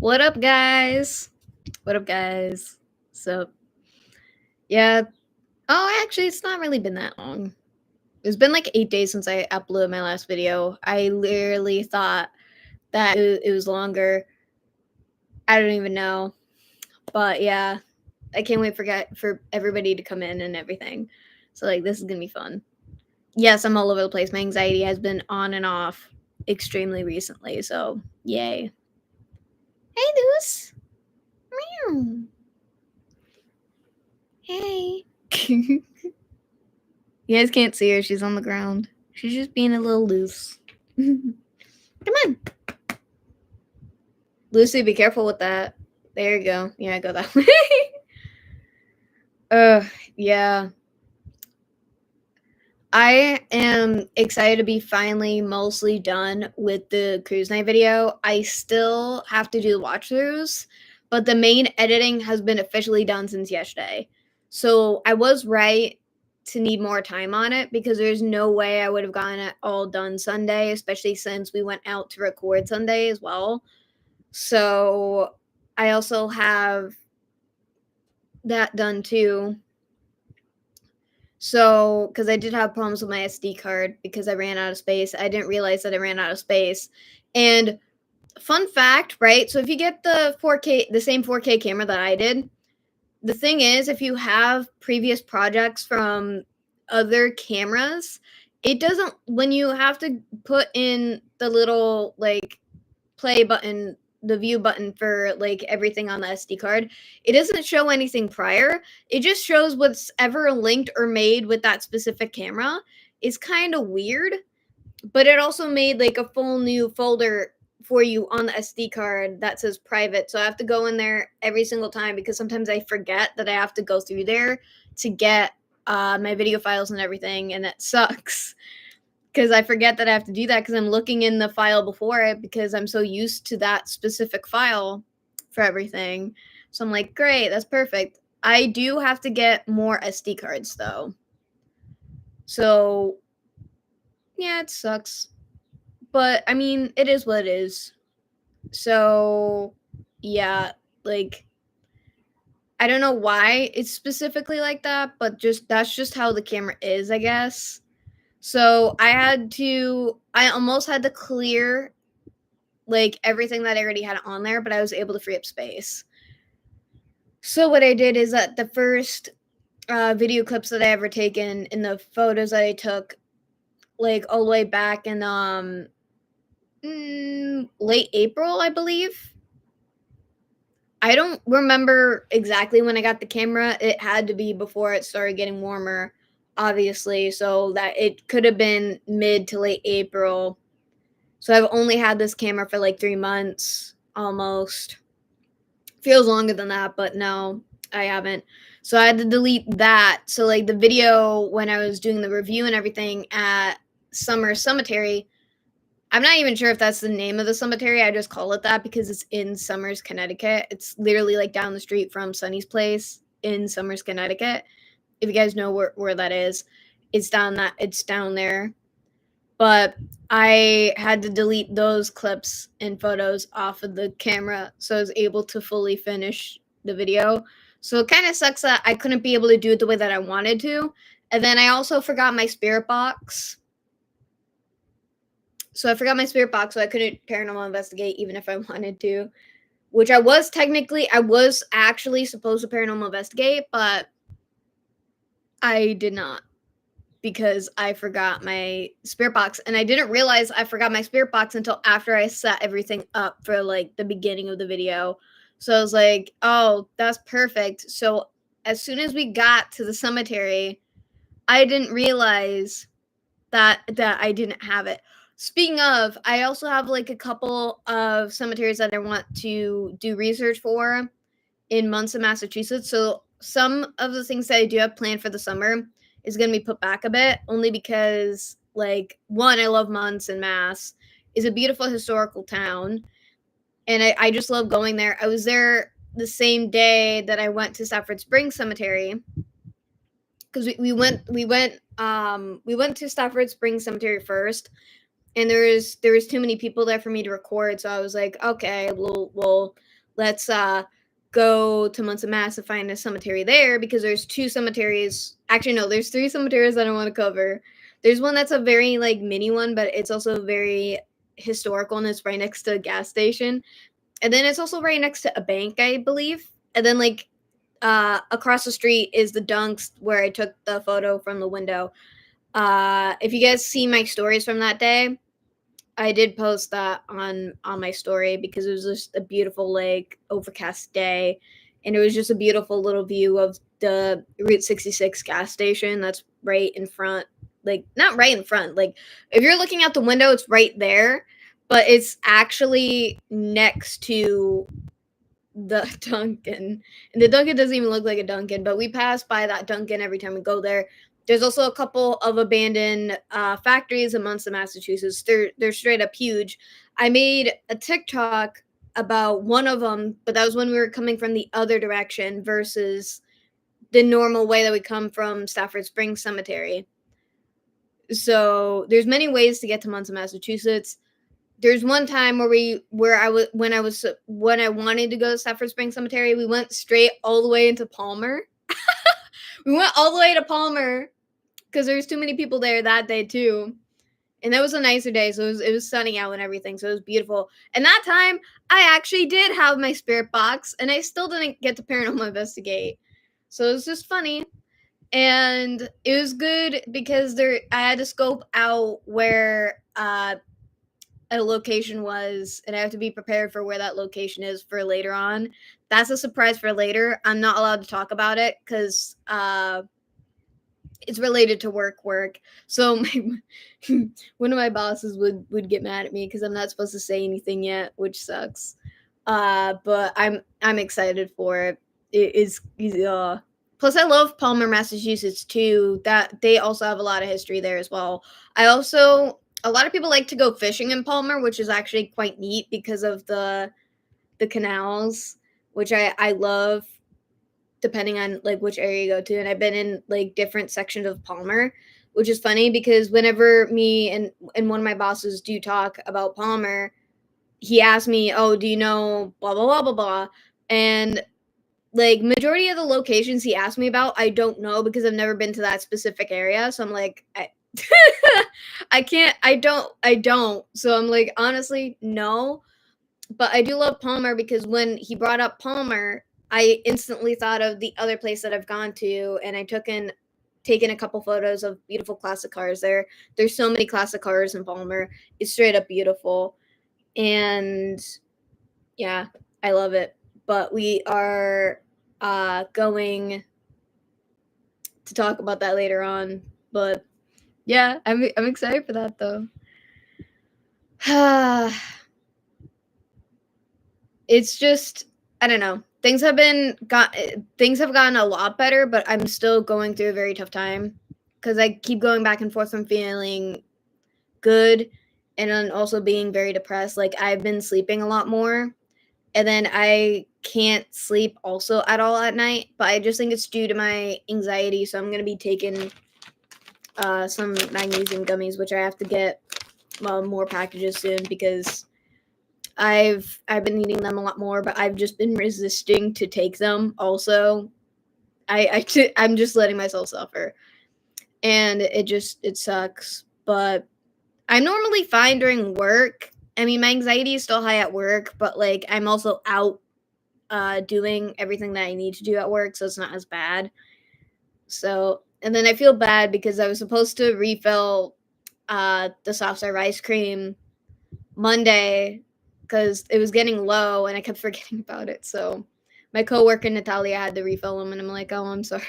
What up, guys? What up, guys? So, yeah. Oh, actually, it's not really been that long. It's been like 8 days since I uploaded my last video. I literally thought that it was longer. I don't even know. But yeah, I can't wait for everybody to come in and everything. So, like, this is going to be fun. Yes, I'm all over the place. My anxiety has been on and off extremely recently. So, yay. Hey, Luce. Meow. Hey. You guys can't see her. She's on the ground. She's just being a little loose. Come on. Lucy, be careful with that. There you go. Yeah, go that way. Yeah. I am excited to be finally mostly done with the cruise night video. I still have to do the watch throughs, but the main editing has been officially done since yesterday. So I was right to need more time on it because there's no way I would have gotten it all done Sunday, especially since we went out to record Sunday as well. So I also have that done too. So, because I did have problems with my SD card because I ran out of space. I didn't realize that I ran out of space. And fun fact, right? So if you get the 4K, the same 4K camera that I did, the thing is, if you have previous projects from other cameras, it doesn't, when you have to put in the little like play button, the view button for like everything on the SD card, it doesn't show anything prior. It just shows what's ever linked or made with that specific camera. It's kind of weird, but it also made like a full new folder for you on the SD card that says private. So I have to go in there every single time because sometimes I forget that I have to go through there to get my video files and everything, and that sucks because I forget that I have to do that because I'm looking in the file before it because I'm so used to that specific file for everything. So I'm like, great, that's perfect. I do have to get more SD cards though. So yeah, it sucks. But I mean, it is what it is. So yeah, like I don't know why it's specifically like that, but just that's just how the camera is, I guess. So I almost had to clear like everything that I already had on there, but I was able to free up space. So what I did is that the first video clips that I ever taken in the photos that I took, like all the way back in late April, I believe. I don't remember exactly when I got the camera. It had to be before it started getting warmer, obviously, so that it could have been mid to late April. So I've only had this camera for like 3 months almost. Feels longer than that, but no, I haven't. So I had to delete that. So like the video when I was doing the review and everything at Summer Cemetery, I'm not even sure if that's the name of the cemetery. I just call it that because it's in Somers, Connecticut. It's literally like down the street from Sunny's place in Somers, Connecticut. If you guys know where that is, it's down there. But I had to delete those clips and photos off of the camera so I was able to fully finish the video. So it kind of sucks that I couldn't be able to do it the way that I wanted to. And then I also forgot my spirit box. So I forgot my spirit box, so I couldn't paranormal investigate even if I wanted to. Which I was actually supposed to paranormal investigate, but I did not because I forgot my spirit box. And I didn't realize I forgot my spirit box until after I set everything up for like the beginning of the video. So I was like, oh, that's perfect. So as soon as we got to the cemetery, I didn't realize that I didn't have it. Speaking of, I also have like a couple of cemeteries that I want to do research for in Munson, Massachusetts. So some of the things that I do have planned for the summer is going to be put back a bit, only because, like, one, I love Munson, Mass. It's a beautiful historical town, and I just love going there. I was there the same day that I went to Stafford Springs Cemetery because we went to Stafford Springs Cemetery first, and there was too many people there for me to record, so I was like, okay, we'll let's go to Munson, Mass to find a cemetery there, because there's 2 cemeteries. Actually, no, there's 3 cemeteries that I want to cover. There's one that's a very like mini one, but it's also very historical, and it's right next to a gas station. And then it's also right next to a bank, I believe. And then like across the street is the Dunks where I took the photo from the window. If you guys see my stories from that day, I did post that on my story, because it was just a beautiful like overcast day, and it was just a beautiful little view of the Route 66 gas station that's right in front. Like, not right in front. Like, if you're looking out the window, it's right there, but it's actually next to the Dunkin'. And the Dunkin' doesn't even look like a Dunkin', but we pass by that Dunkin' every time we go there. There's also a couple of abandoned factories in Munson, Massachusetts. They're straight up huge. I made a TikTok about one of them, but that was when we were coming from the other direction versus the normal way that we come from Stafford Springs Cemetery. So there's many ways to get to Munson, Massachusetts. There's one time when I wanted to go to Stafford Springs Cemetery, we went straight all the way into Palmer. We went all the way to Palmer because there's too many people there that day too. And that was a nicer day, so it was sunny out and everything, so it was beautiful. And that time, I actually did have my spirit box, and I still didn't get to Paranormal Investigate. So it was just funny. And it was good because I had to scope out where a location was, and I have to be prepared for where that location is for later on. That's a surprise for later. I'm not allowed to talk about it because it's related to work. So one of my bosses would get mad at me because I'm not supposed to say anything yet, which sucks. But I'm excited for it. It is plus I love Palmer, Massachusetts too. That they also have a lot of history there as well. A lot of people like to go fishing in Palmer, which is actually quite neat because of the canals, which I love, depending on like which area you go to. And I've been in like different sections of Palmer, which is funny because whenever me and one of my bosses do talk about Palmer, he asks me, "Oh, do you know blah blah blah blah blah?" And like majority of the locations he asked me about, I don't know because I've never been to that specific area. So I'm like, I don't. So I'm like, honestly, no. But I do love Palmer because when he brought up Palmer, I instantly thought of the other place that I've gone to, and I taken a couple photos of beautiful classic cars there. There's so many classic cars in Palmer. It's straight up beautiful. And yeah, I love it. But we are going to talk about that later on. But yeah, I'm excited for that though. It's just, I don't know. Things have gotten a lot better, but I'm still going through a very tough time because I keep going back and forth from feeling good and then also being very depressed. Like, I've been sleeping a lot more, and then I can't sleep also at all at night, but I just think it's due to my anxiety. So I'm going to be taking some magnesium gummies, which I have to get more packages soon because I've been eating them a lot more, but I've just been resisting to take them also. I'm just letting myself suffer, and it sucks. But I'm normally fine during work. I mean, my anxiety is still high at work, but like I'm also out doing everything that I need to do at work, so it's not as bad. So, and then I feel bad because I was supposed to refill the soft serve ice cream Monday because it was getting low and I kept forgetting about it. So my coworker Natalia had to refill them, and I'm like, oh, I'm sorry.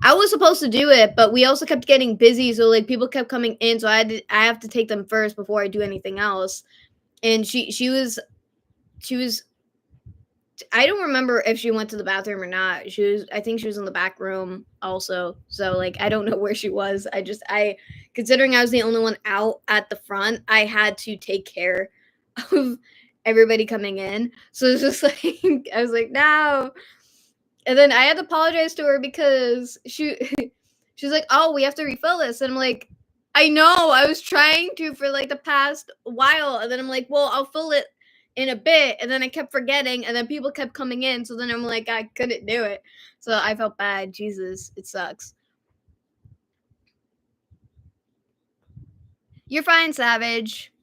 I was supposed to do it, but we also kept getting busy, so like people kept coming in, so I have to take them first before I do anything else. And she was I don't remember if she went to the bathroom or not. I think she was in the back room also. So like I don't know where she was. I considering I was the only one out at the front, I had to take care of everybody coming in. So it's just like I was like, no. And then I had to apologize to her because she's like, oh, we have to refill this. And I'm like, I know, I was trying to for like the past while. And then I'm like, well, I'll fill it in a bit, and then I kept forgetting, and then people kept coming in, so then I'm like, I couldn't do it. So I felt bad. Jesus, it sucks. You're fine, Savage.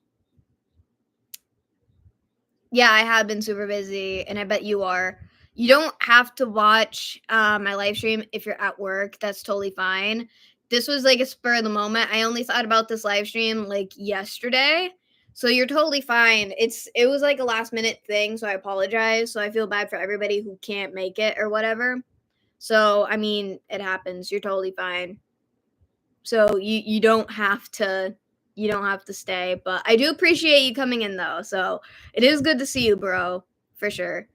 Yeah, I have been super busy, and I bet you are. You don't have to watch my live stream if you're at work. That's totally fine. This was like a spur of the moment. I only thought about this live stream like yesterday. So you're totally fine. It was like a last minute thing, so I apologize. So I feel bad for everybody who can't make it or whatever. So I mean, it happens. You're totally fine. So you don't have to stay, but I do appreciate you coming in though. So it is good to see you, bro, for sure.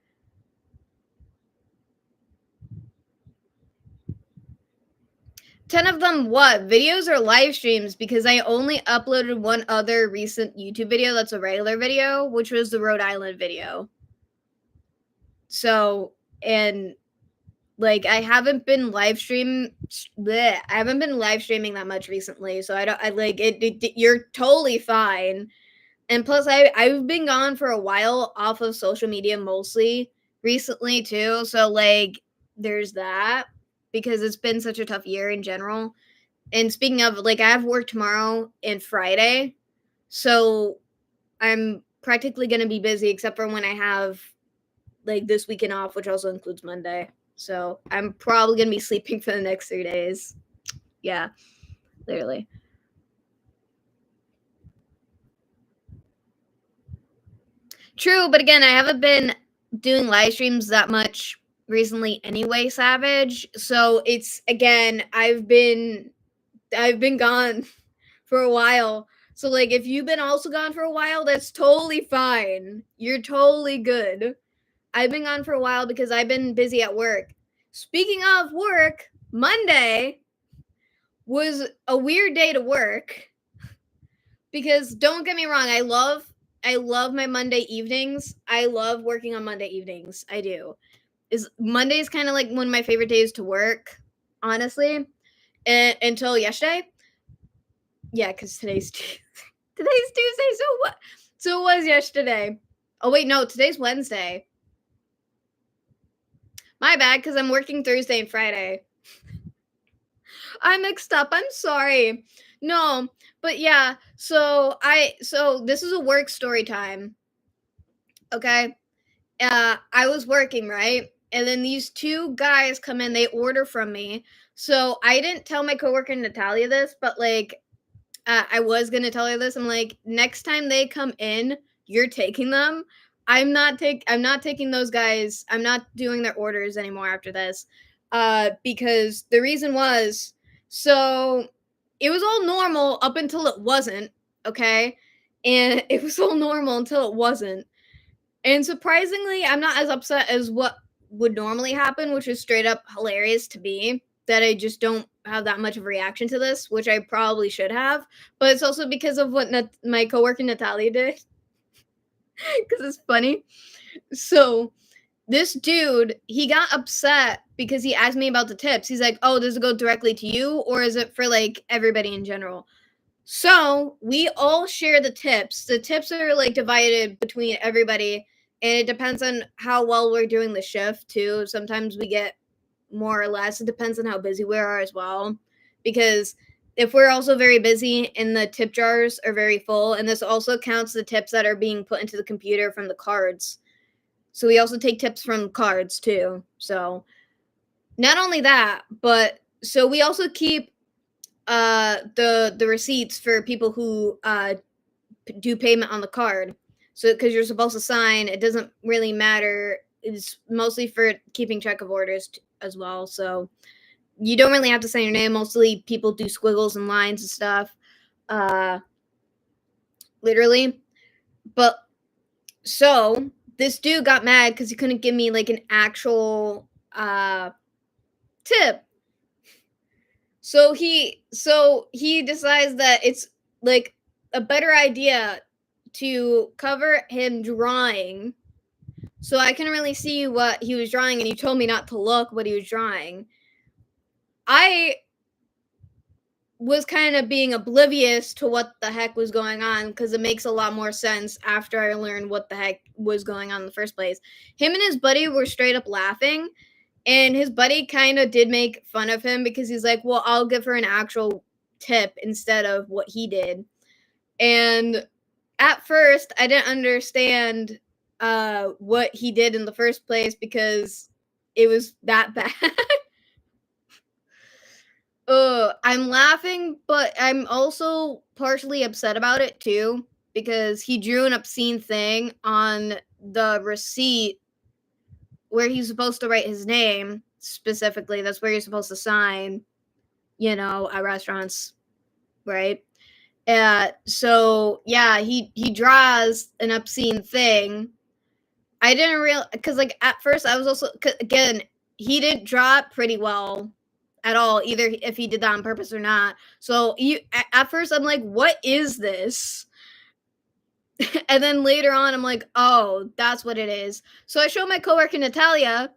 10 of them what? Videos or live streams? Because I only uploaded one other recent YouTube video that's a regular video, which was the Rhode Island video. So, and like I haven't been live streaming that much recently, so I like it you're totally fine. And plus I've been gone for a while off of social media mostly recently too, so like there's that, because it's been such a tough year in general. And speaking of, like, I have work tomorrow and Friday, so I'm practically going to be busy except for when I have like this weekend off, which also includes Monday. So I'm probably going to be sleeping for the next 3 days. Yeah, literally. True, but again, I haven't been doing live streams that much recently anyway, Savage. So it's, again, I've been gone for a while. So like if you've been also gone for a while, that's totally fine. You're totally good. I've been gone for a while because I've been busy at work. Speaking of work, Monday was a weird day to work, because don't get me wrong, I love my Monday evenings. I love working on Monday evenings. I do. Monday's kind of like one of my favorite days to work, honestly. Until yesterday. Yeah, because today's Tuesday. So what? So it was yesterday. Oh wait, no, today's Wednesday. My bad, because I'm working Thursday and Friday. I mixed up. I'm sorry. No, but yeah. So this is a work story time. Okay. I was working, right? And then these two guys come in. They order from me. So I didn't tell my coworker Natalia this, but like I was gonna tell her this. I'm like, next time they come in, you're taking them. I'm not taking those guys. I'm not doing their orders anymore after this. Because the reason was, so it was all normal up until it wasn't, okay? And it was all normal until it wasn't. And surprisingly, I'm not as upset as what would normally happen, which is straight up hilarious to me, that I just don't have that much of a reaction to this, which I probably should have. But it's also because of what my coworker Natalia did, because it's funny. So this dude, he got upset because he asked me about the tips. He's like, "Oh, does it go directly to you, or is it for like everybody in general?" So we all share the tips. The tips are like divided between everybody, and it depends on how well we're doing the shift too. Sometimes we get more or less. It depends on how busy we are as well. Because if we're also very busy and the tip jars are very full, and this also counts the tips that are being put into the computer from the cards. So we also take tips from cards too. So not only that, but so we also keep the receipts for people who do payment on the card. So because you're supposed to sign, it doesn't really matter. It's mostly for keeping track of orders as well. So you don't really have to sign your name. Mostly people do squiggles and lines and stuff. Literally. But so this dude got mad because he couldn't give me like an actual tip. So he decides that it's like a better idea to cover him drawing, so I can really see what he was drawing, and he told me not to look what he was drawing. I was kind of being oblivious to what the heck was going on, because it makes a lot more sense after I learned what the heck was going on in the first place. Him and his buddy were straight up laughing, and his buddy kind of did make fun of him because he's like, well, I'll give her an actual tip instead of what he did. And at first, I didn't understand what he did in the first place because it was that bad. I'm laughing, but I'm also partially upset about it too, because he drew an obscene thing on the receipt where he's supposed to write his name specifically. That's where you're supposed to sign, at restaurants, right? So yeah, he draws an obscene thing. I didn't realize, because like at first I was also, again, he didn't draw it pretty well at all, either if he did that on purpose or not. So at first I'm like, what is this? And then later on I'm like, oh, that's what it is. So I show my coworker Natalia.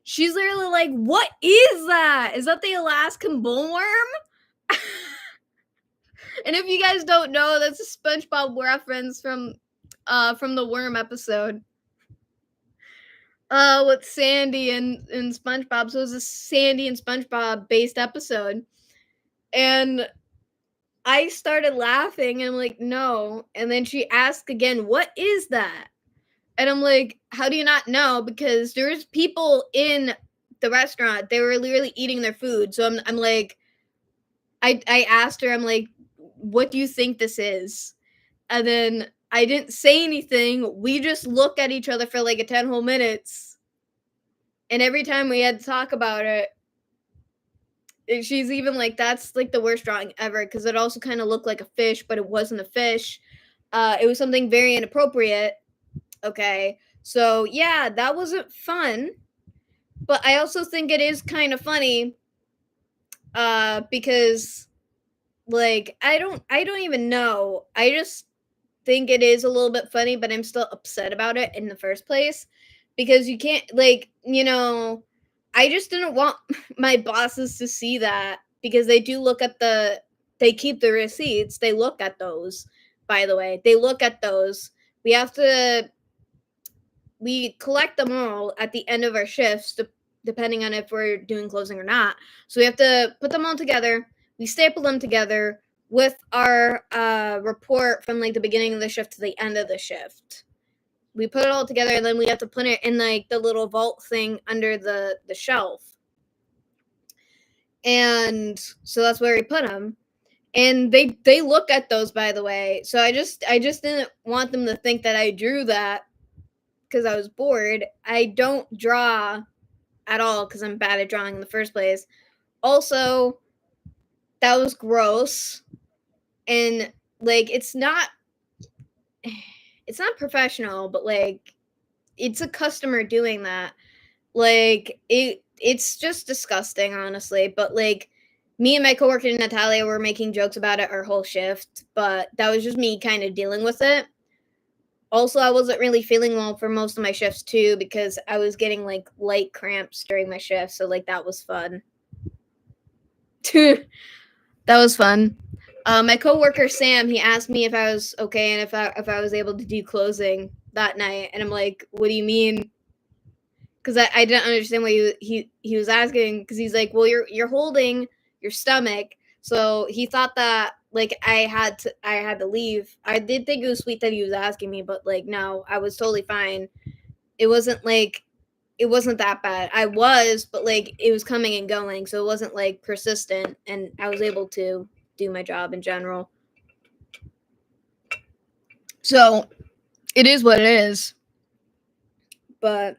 She's literally like, what is that? Is that the Alaskan bullworm? And if you guys don't know, that's a SpongeBob reference from the worm episode. With Sandy and SpongeBob. So it was a Sandy and SpongeBob based episode. And I started laughing and I'm like, no. And then she asked again, what is that? And I'm like, how do you not know? Because there's people in the restaurant. They were literally eating their food. So I'm like, I asked her, I'm like, what do you think this is? And then I didn't say anything. We just looked at each other for like a 10 whole minutes. And every time we had to talk about it, she's even like, that's like the worst drawing ever, because it also kind of looked like a fish, but it wasn't a fish. It was something very inappropriate. Okay. So yeah, that wasn't fun. But I also think it is kind of funny. Because like I don't even know. I just think it is a little bit funny, but I'm still upset about it in the first place, because you can't, like, I just didn't want my bosses to see that, because they do look at they keep the receipts. They look at those, by the way. They look at those. We collect them all at the end of our shifts, depending on if we're doing closing or not. So we have to put them all together. We staple them together with our report from like the beginning of the shift to the end of the shift. We put it all together, and then we have to put it in like the little vault thing under the shelf. And so that's where we put them. And they look at those, by the way. So I just didn't want them to think that I drew that because I was bored. I don't draw at all because I'm bad at drawing in the first place. Also, that was gross. And like it's not professional, but like it's a customer doing that. Like it's just disgusting, honestly. But like me and my coworker Natalia were making jokes about it our whole shift, but that was just me kind of dealing with it. Also, I wasn't really feeling well for most of my shifts too, because I was getting like light cramps during my shift. So like that was fun. That was fun. My coworker Sam, he asked me if I was okay and if I was able to do closing that night, and I'm like, "What do you mean?" Because I didn't understand what he was asking. Because he's like, "Well, you're holding your stomach," so he thought that like I had to leave. I did think it was sweet that he was asking me, but like no, I was totally fine. It wasn't that bad. I was, but like it was coming and going, so it wasn't like persistent, and I was able to do my job in general. So it is what it is. But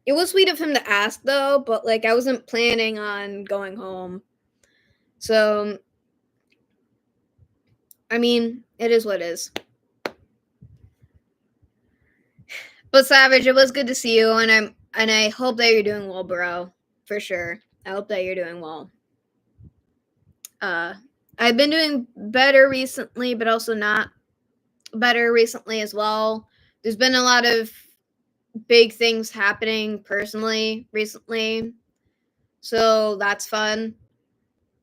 it was sweet of him to ask though, but like I wasn't planning on going home. So I mean, it is what it is. But Savage, it was good to see you, and I hope that you're doing well, bro. For sure. I hope that you're doing well. I've been doing better recently, but also not better recently as well. There's been a lot of big things happening personally recently. So that's fun.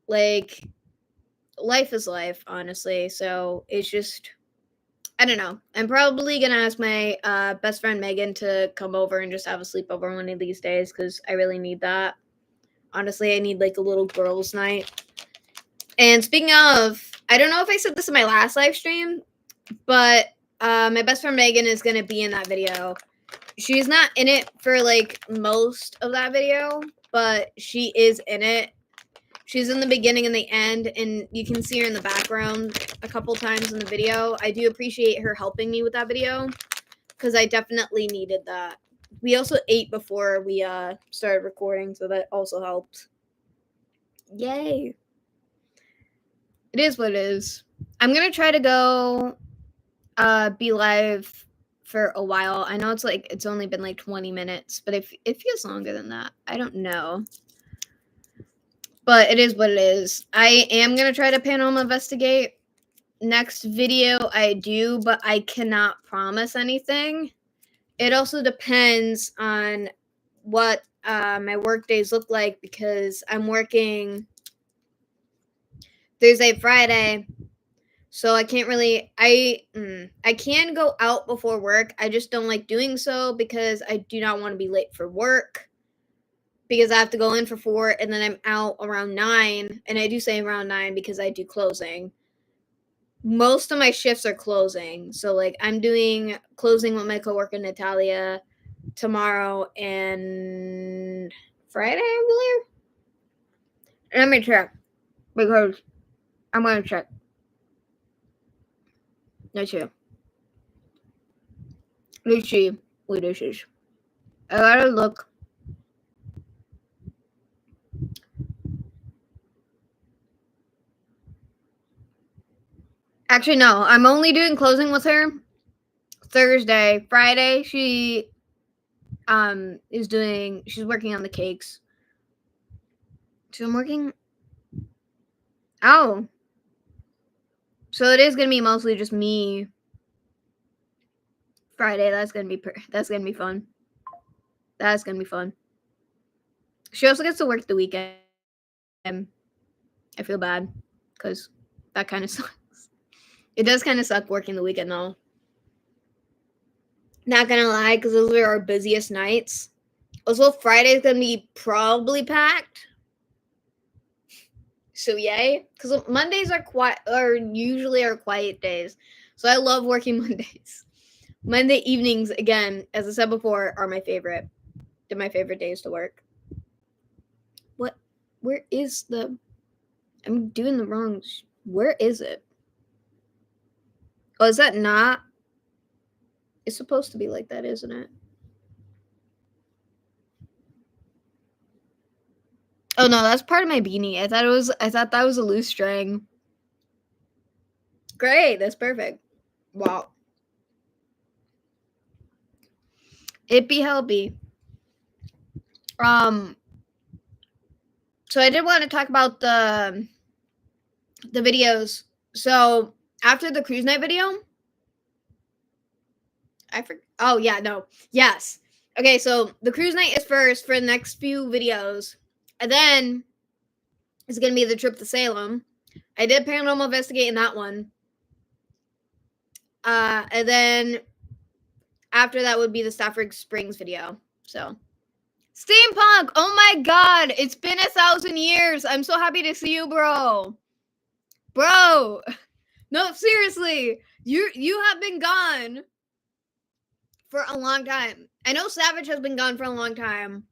Like life is life, honestly. So it's just, I don't know. I'm probably gonna ask my best friend Megan to come over and just have a sleepover one of these days because I really need that. Honestly, I need like a little girls' night. And speaking of, I don't know if I said this in my last live stream, but my best friend Megan is gonna be in that video. She's not in it for like most of that video, but she is in it. She's in the beginning and the end, and you can see her in the background a couple times in the video. I do appreciate her helping me with that video because I definitely needed that. We also ate before we started recording, so that also helped. Yay. It is what it is. I'm gonna try to go be live for a while. I know it's only been like 20 minutes, but it feels longer than that. I don't know. But it is what it is. I am gonna try to Paranormal Investigate. Next video I do, but I cannot promise anything. It also depends on what my work days look like because I'm working Thursday, Friday. So I can't really I can go out before work. I just don't like doing so because I do not want to be late for work. Because I have to go in for 4 and then I'm out around 9, and I do say around 9 because I do closing. Most of my shifts are closing. So like I'm doing closing with my coworker Natalia tomorrow and Friday, I believe. Let me check because I'm gonna check. Let's see. Let's see what this is. I gotta look. Actually, no. I'm only doing closing with her Thursday. Friday, she's working on the cakes. So I'm working. Oh. So it is gonna be mostly just me. Friday, that's gonna be fun. That's gonna be fun. She also gets to work the weekend. I feel bad because that kind of sucks. It does kind of suck working the weekend though. Not gonna lie, because those are our busiest nights. Also, Friday's gonna be probably packed. So yay, because Mondays are usually our quiet days. So I love working Mondays. Monday evenings, again, as I said before, are my favorite. They're my favorite days to work. What? Where is the? I'm doing the wrong. Where is it? Oh, is that not? It's supposed to be like that, isn't it? Oh no, that's part of my beanie. I thought that was a loose string. Great, that's perfect. Wow. It be helpy. So I did want to talk about the videos. So after the cruise night video, oh yeah, no. Yes. Okay, so the cruise night is first for the next few videos. And then it's gonna be the trip to Salem. I did Paranormal Investigate in that one. And then after that would be the Stafford Springs video. So Steampunk! Oh my god! It's been 1,000 years! I'm so happy to see you, bro! Bro! No, seriously! You have been gone for a long time. I know Savage has been gone for a long time.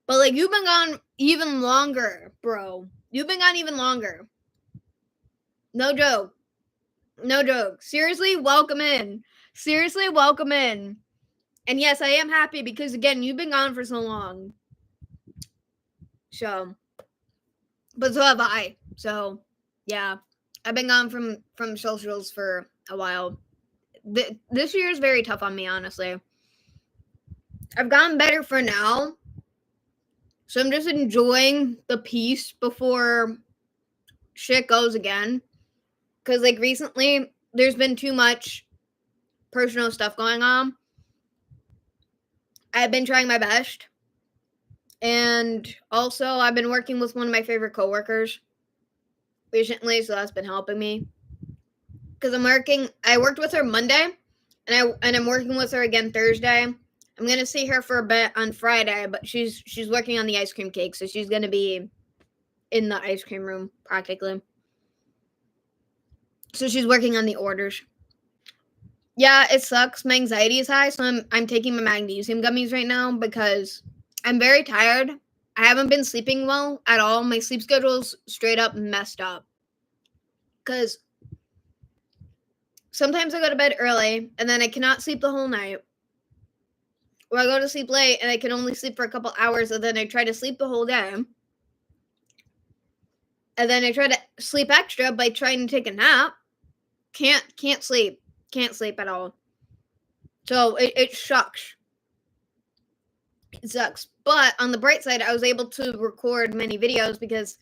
But like you've been gone even longer, bro. You've been gone even longer. No joke. No joke. Seriously, welcome in. Seriously, welcome in. And yes, I am happy because again, you've been gone for so long. So, but so have I. So, yeah, I've been gone from socials for a while. This year is very tough on me, honestly. I've gotten better for now, so I'm just enjoying the peace before shit goes again. Because like recently, there's been too much personal stuff going on. I've been trying my best. And also, I've been working with one of my favorite coworkers. recently, so that's been helping me. Because I worked with her Monday, and I'm working with her again Thursday. I'm gonna see her for a bit on Friday, but she's working on the ice cream cake, so she's gonna be in the ice cream room practically. So she's working on the orders. Yeah, it sucks. My anxiety is high, so I'm taking my magnesium gummies right now because I'm very tired. I haven't been sleeping well at all. My sleep schedule's straight up messed up. Because sometimes I go to bed early and then I cannot sleep the whole night. Or I go to sleep late and I can only sleep for a couple hours, and then I try to sleep the whole day. And then I try to sleep extra by trying to take a nap. Can't sleep. Can't sleep at all. So it sucks. It sucks. But on the bright side, I was able to record many videos because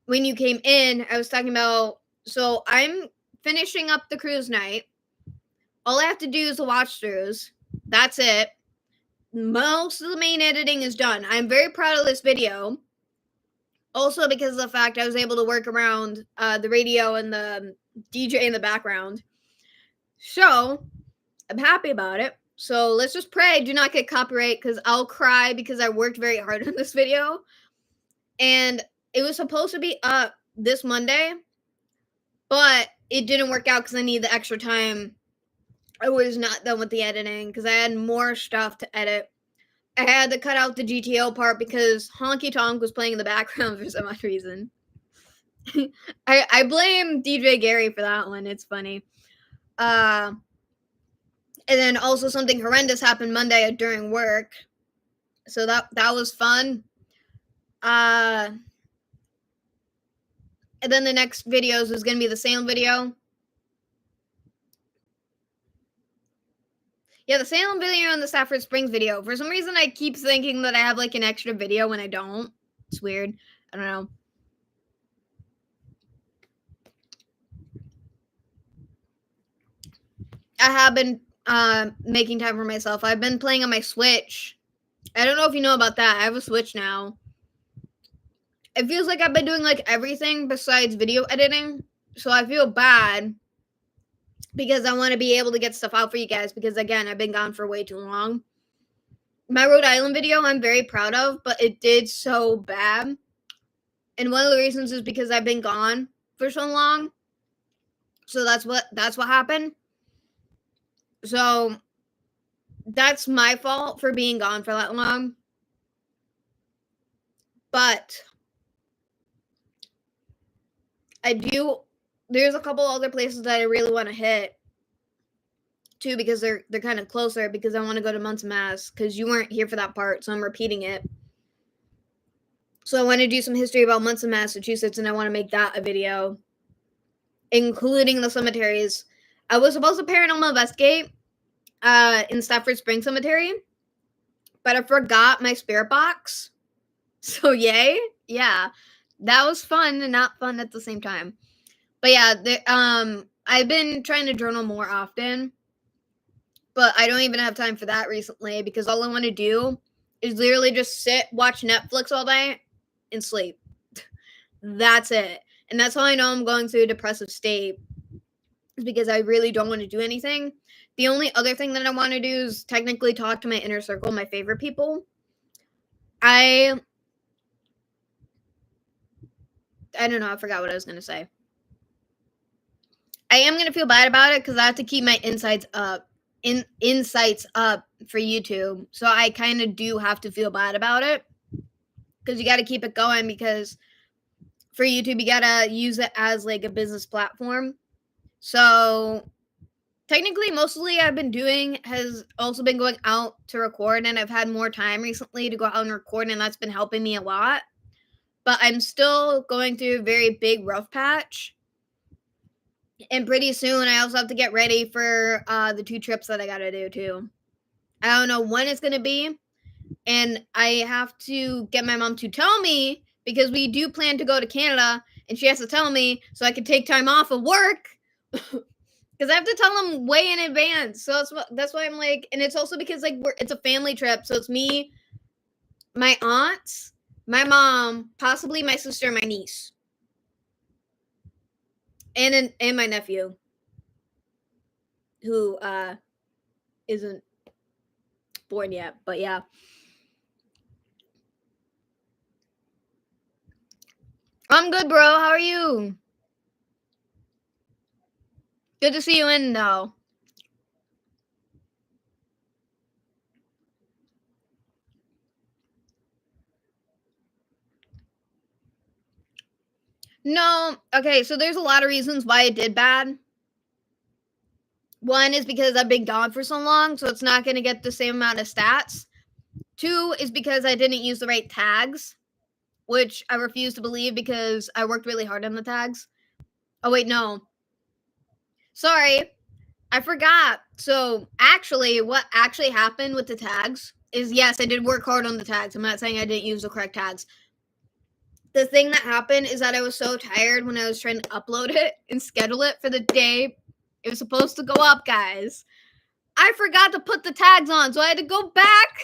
when you came in, I was talking about, so I'm finishing up the cruise night. All I have to do is the watch throughs. That's it. Most of the main editing is done. I'm very proud of this video. Also because of the fact I was able to work around the radio and the DJ in the background. So I'm happy about it. So let's just pray I do not get copyright, because I'll cry because I worked very hard on this video. And it was supposed to be up this Monday, but it didn't work out because I need the extra time. I was not done with the editing because I had more stuff to edit. I had to cut out the GTO part because Honky Tonk was playing in the background for some odd reason. I blame DJ Gary for that one. It's funny. And then also something horrendous happened Monday during work. So that was fun. And then the next videos is going to be the Salem video. Yeah, the Salem video and the Stafford Springs video. For some reason, I keep thinking that I have like an extra video when I don't. It's weird. I don't know. I have been making time for myself. I've been playing on my Switch. I don't know if you know about that. I have a Switch now. It feels like I've been doing like everything besides video editing. So I feel bad because I want to be able to get stuff out for you guys, because again, I've been gone for way too long. My Rhode Island video I'm very proud of, but it did so bad. And one of the reasons is because I've been gone for so long. So that's what happened. So that's my fault for being gone for that long. But there's a couple other places that I really want to hit too, because they're kind of closer, because I want to go to Munson, Mass, because you weren't here for that part, so I'm repeating it. So I want to do some history about Munson, Massachusetts, and I want to make that a video, including the cemeteries. I was supposed to paranormal investigate in Stafford Springs Cemetery, but I forgot my spirit box. So yay. Yeah. That was fun and not fun at the same time. But yeah, I've been trying to journal more often, but I don't even have time for that recently, because all I want to do is literally just sit, watch Netflix all day, and sleep. That's it. And that's how I know I'm going through a depressive state, is because I really don't want to do anything. The only other thing that I want to do is technically talk to my inner circle, my favorite people. I don't know. I forgot what I was going to say. I am going to feel bad about it because I have to keep my insights up for YouTube. So I kind of do have to feel bad about it, because you got to keep it going, because for YouTube, you got to use it as like a business platform. So technically, mostly I've been doing has also been going out to record, and I've had more time recently to go out and record, and that's been helping me a lot. But I'm still going through a very big rough patch. And pretty soon, I also have to get ready for the 2 trips that I got to do, too. I don't know when it's going to be. And I have to get my mom to tell me, because we do plan to go to Canada. And she has to tell me so I can take time off of work. Because I have to tell them way in advance. So that's why I'm like, and it's also because like it's a family trip. So it's me, my aunts, my mom, possibly my sister, and my niece. and my nephew, who isn't born yet, but yeah. I'm good, bro. How are you? Good to see you in, though. No, okay, so there's a lot of reasons why it did bad. One is because I've been gone for so long, so it's not going to get the same amount of stats. Two is because I didn't use the right tags, which I refuse to believe because I worked really hard on the tags. Oh, wait, no. Sorry, I forgot. So, actually, what actually happened with the tags is, yes, I did work hard on the tags. I'm not saying I didn't use the correct tags. The thing that happened is that I was so tired when I was trying to upload it and schedule it for the day it was supposed to go up, guys. I forgot to put the tags on, so I had to go back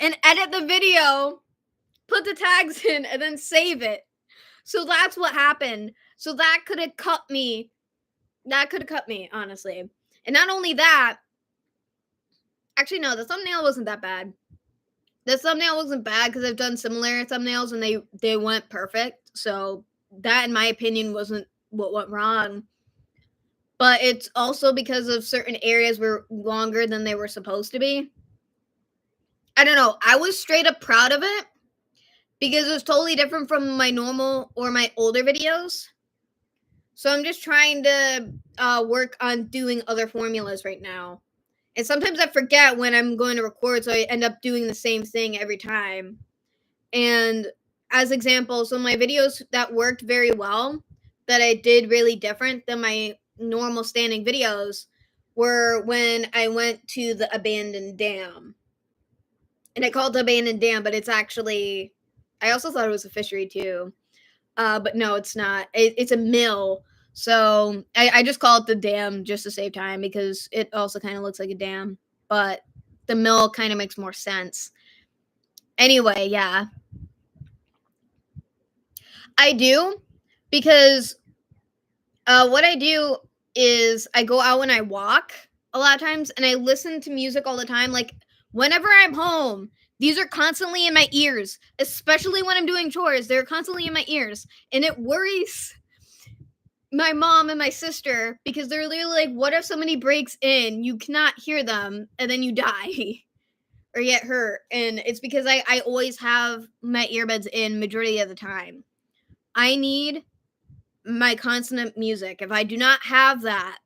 and edit the video, put the tags in, and then save it. So that's what happened. So that could have cut me. That could have cut me, honestly. And not only that, actually, no, the thumbnail wasn't that bad. The thumbnail wasn't bad because I've done similar thumbnails and they went perfect. So that, in my opinion, wasn't what went wrong. But it's also because of certain areas were longer than they were supposed to be. I don't know. I was straight up proud of it because it was totally different from my normal or my older videos. So I'm just trying to work on doing other formulas right now. And sometimes I forget when I'm going to record, so I end up doing the same thing every time. And as example, so my videos that worked very well, that I did really different than my normal standing videos, were when I went to the abandoned dam. And I called it abandoned dam, but it's actually, I also thought it was a fishery too. But no, it's not. It's a mill. So I just call it the dam just to save time because it also kind of looks like a dam. But the mill kind of makes more sense. Anyway, yeah. I do because what I do is I go out and I walk a lot of times and I listen to music all the time. Like whenever I'm home, these are constantly in my ears, especially when I'm doing chores. They're constantly in my ears. And it worries my mom and my sister because they're literally like, what if somebody breaks in? You cannot hear them and then you die or get hurt. And it's because I always have my earbuds in majority of the time. I need my constant music. If I do not have that,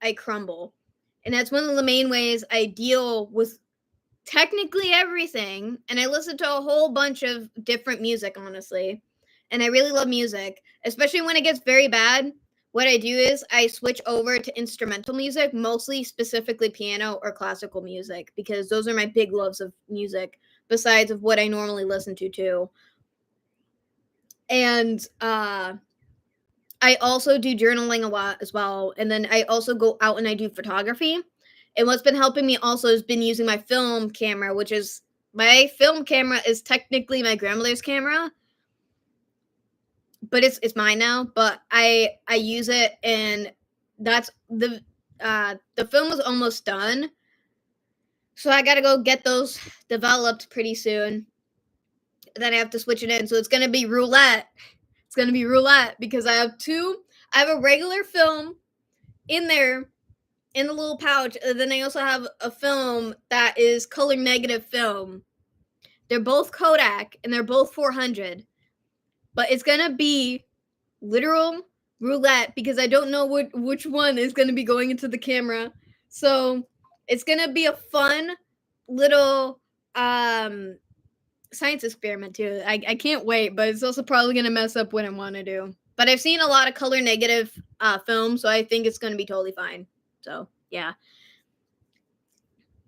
I crumble. And that's one of the main ways I deal with technically everything. And I listen to a whole bunch of different music, honestly. And I really love music, especially when it gets very bad. What I do is I switch over to instrumental music, mostly specifically piano or classical music, because those are my big loves of music, besides of what I normally listen to too. And I also do journaling a lot as well. And then I also go out and I do photography. And what's been helping me also has been using my film camera, which is my film camera is technically my grandmother's camera. But it's mine now. But I use it and that's the film is almost done. So I gotta go get those developed pretty soon. Then I have to switch it in. So it's gonna be roulette. It's gonna be roulette because I have a regular film in there in the little pouch. And then I also have a film that is color negative film. They're both Kodak and they're both 400. But it's gonna be literal roulette because I don't know which one is gonna be going into the camera. So it's gonna be a fun little science experiment too. I can't wait, but it's also probably gonna mess up what I want to do. But I've seen a lot of color negative films, so I think it's gonna be totally fine. So yeah.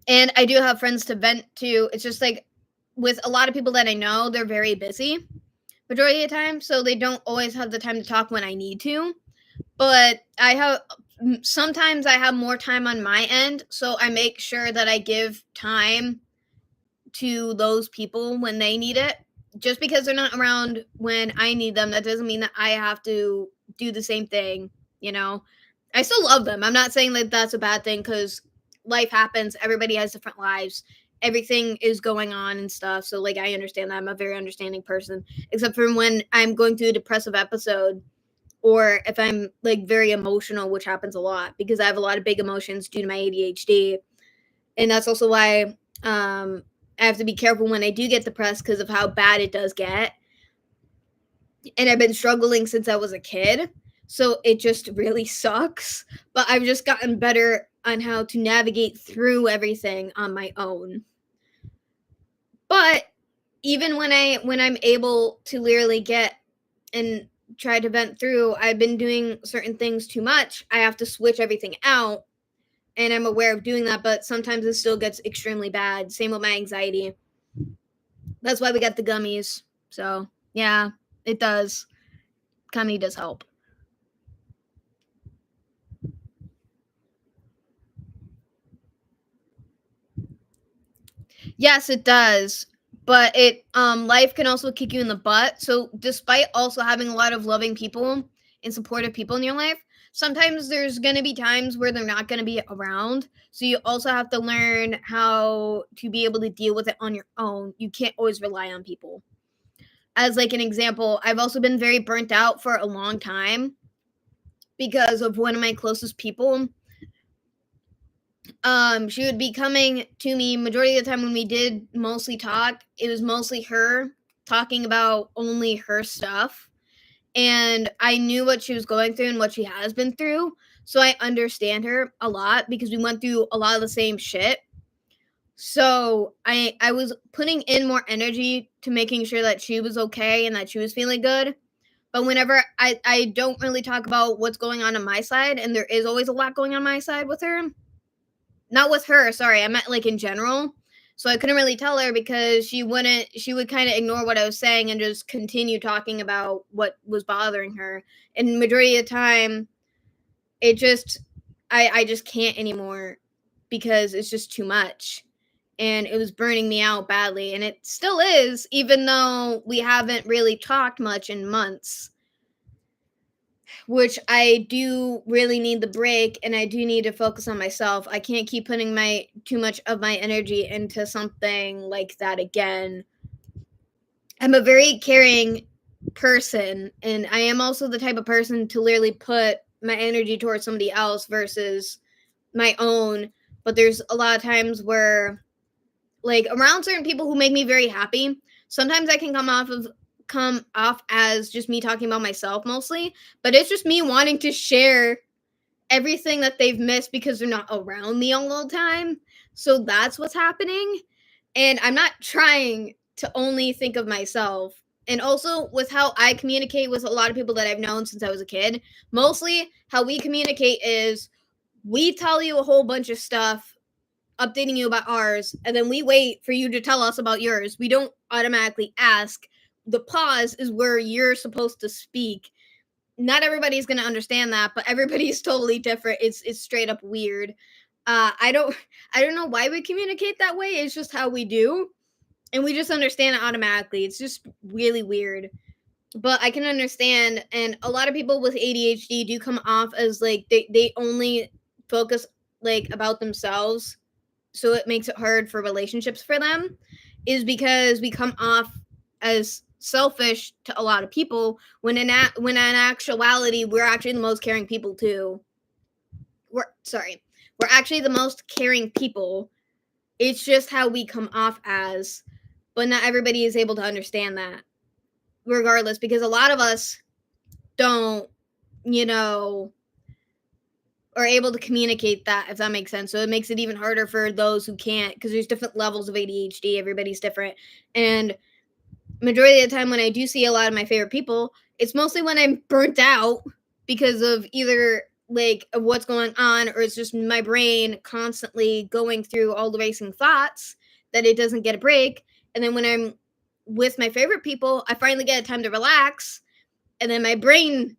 And I do have friends to vent to. It's just like with a lot of people that I know, they're very busy majority of the time, so they don't always have the time to talk when I need to. But sometimes I have more time on my end, so I make sure that I give time to those people when they need it. just because they're not around when I need them, that doesn't mean that I have to do the same thing, you know? I still love them. I'm not saying that that's a bad thing because life happens. Everybody has different lives. Everything is going on and stuff. So, like, I understand that. I'm a very understanding person, except for when I'm going through a depressive episode or if I'm, like, very emotional, which happens a lot because I have a lot of big emotions due to my ADHD. And that's also why I have to be careful when I do get depressed because of how bad it does get. And I've been struggling since I was a kid. So it just really sucks. But I've just gotten better on how to navigate through everything on my own. But even when I'm able to literally get and try to vent through, I've been doing certain things too much. I have to switch everything out. And I'm aware of doing that, but sometimes it still gets extremely bad. Same with my anxiety. That's why we got the gummies. So, yeah, it does. Comedy does help. Yes, it does. But it life can also kick you in the butt. So despite also having a lot of loving people and supportive people in your life, sometimes there's going to be times where they're not going to be around. So you also have to learn how to be able to deal with it on your own. You can't always rely on people. As like an example, I've also been very burnt out for a long time because of one of my closest people. She would be coming to me majority of the time when we did mostly talk. It was mostly her talking about only her stuff. And I knew what she was going through and what she has been through. So I understand her a lot because we went through a lot of the same shit. So I was putting in more energy to making sure that she was okay and that she was feeling good. But whenever I don't really talk about what's going on my side, and there is always a lot going on my side with her. Not with her, sorry, I meant like in general. So I couldn't really tell her because she would kind of ignore what I was saying and just continue talking about what was bothering her. And majority of the time, it just I just can't anymore because it's just too much. And it was burning me out badly. And it still is, even though we haven't really talked much in months, which I do really need the break and I do need to focus on myself. I can't keep putting my too much of my energy into something like that again. I'm a very caring person and I am also the type of person to literally put my energy towards somebody else versus my own. But there's a lot of times where like around certain people who make me very happy, sometimes I can come off as just me talking about myself mostly, but it's just me wanting to share everything that they've missed because they're not around me all the time. So that's what's happening. And I'm not trying to only think of myself. And also with how I communicate with a lot of people that I've known since I was a kid, mostly how we communicate is we tell you a whole bunch of stuff updating you about ours, and then we wait for you to tell us about yours. We don't automatically ask. The pause is where you're supposed to speak. Not everybody's gonna understand that, but everybody's totally different. It's straight up weird. I don't I don't know why we communicate that way. It's just how we do, and we just understand it automatically. It's just really weird. But I can understand, and a lot of people with ADHD do come off as like they only focus like about themselves, so it makes it hard for relationships for them, is because we come off as selfish to a lot of people when in actuality we're actually the most caring people too. We're actually the most caring people. It's just how we come off as, but not everybody is able to understand that regardless, because a lot of us don't, you know, are able to communicate that, if that makes sense. So it makes it even harder for those who can't, because there's different levels of ADHD. Everybody's different. And majority of the time when I do see a lot of my favorite people, it's mostly when I'm burnt out because of either like of what's going on, or it's just my brain constantly going through all the racing thoughts that it doesn't get a break. And then when I'm with my favorite people, I finally get time to relax, and then my brain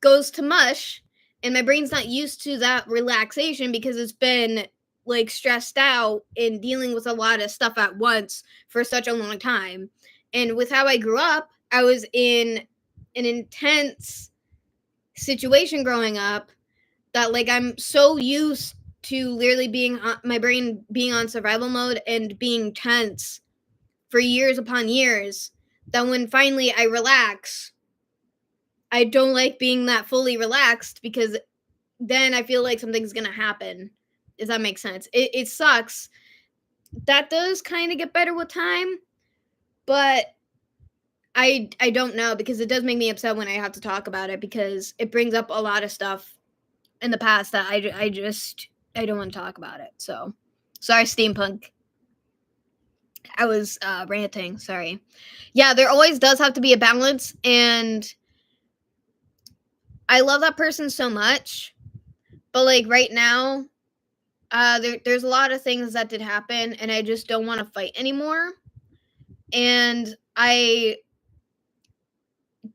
goes to mush, and my brain's not used to that relaxation because it's been like stressed out and dealing with a lot of stuff at once for such a long time. And with how I grew up, I was in an intense situation growing up that like I'm so used to literally being my brain being on survival mode and being tense for years upon years that when finally I relax, I don't like being that fully relaxed because then I feel like something's gonna happen. If that makes sense. It sucks. That does kind of get better with time, but I don't know because it does make me upset when I have to talk about it because it brings up a lot of stuff in the past that I don't want to talk about it. So sorry, steampunk. I was ranting. Sorry. Yeah, there always does have to be a balance, and I love that person so much, but like right now, there's a lot of things that did happen, and I just don't want to fight anymore. And I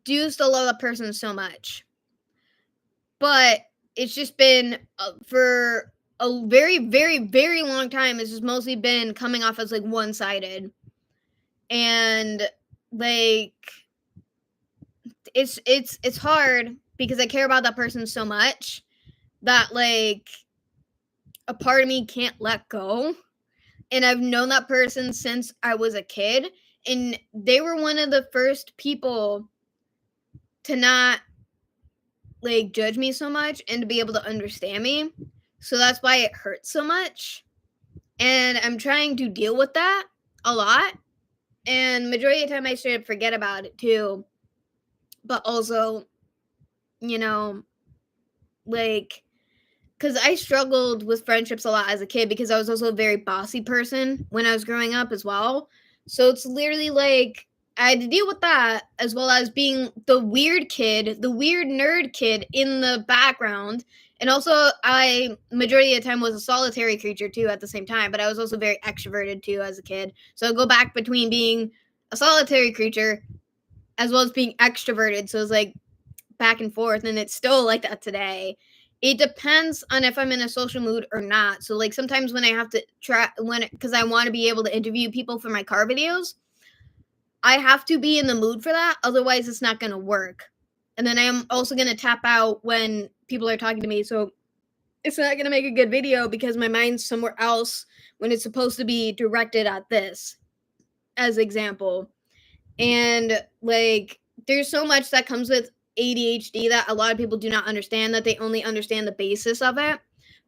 do still love that person so much, but it's just been for a very, very, very long time. It's just mostly been coming off as like one-sided, and like it's hard because I care about that person so much that like a part of me can't let go. And I've known that person since I was a kid, and they were one of the first people to not like judge me so much and to be able to understand me. So that's why it hurts so much. And I'm trying to deal with that a lot. And majority of the time I straight up forget about it too. But also, you know, like, because I struggled with friendships a lot as a kid because I was also a very bossy person when I was growing up as well. So it's literally like I had to deal with that as well as being the weird kid, the weird nerd kid in the background. And also, I majority of the time was a solitary creature too at the same time, but I was also very extroverted too as a kid. So I go back between being a solitary creature as well as being extroverted. So it's like back and forth, and it's still like that today. It depends on if I'm in a social mood or not. So like sometimes when I have to try because I want to be able to interview people for my car videos, I have to be in the mood for that. Otherwise, it's not going to work. And then I'm also going to tap out when people are talking to me. So it's not going to make a good video because my mind's somewhere else when it's supposed to be directed at this, as example. And like, there's so much that comes with ADHD that a lot of people do not understand, that they only understand the basis of it,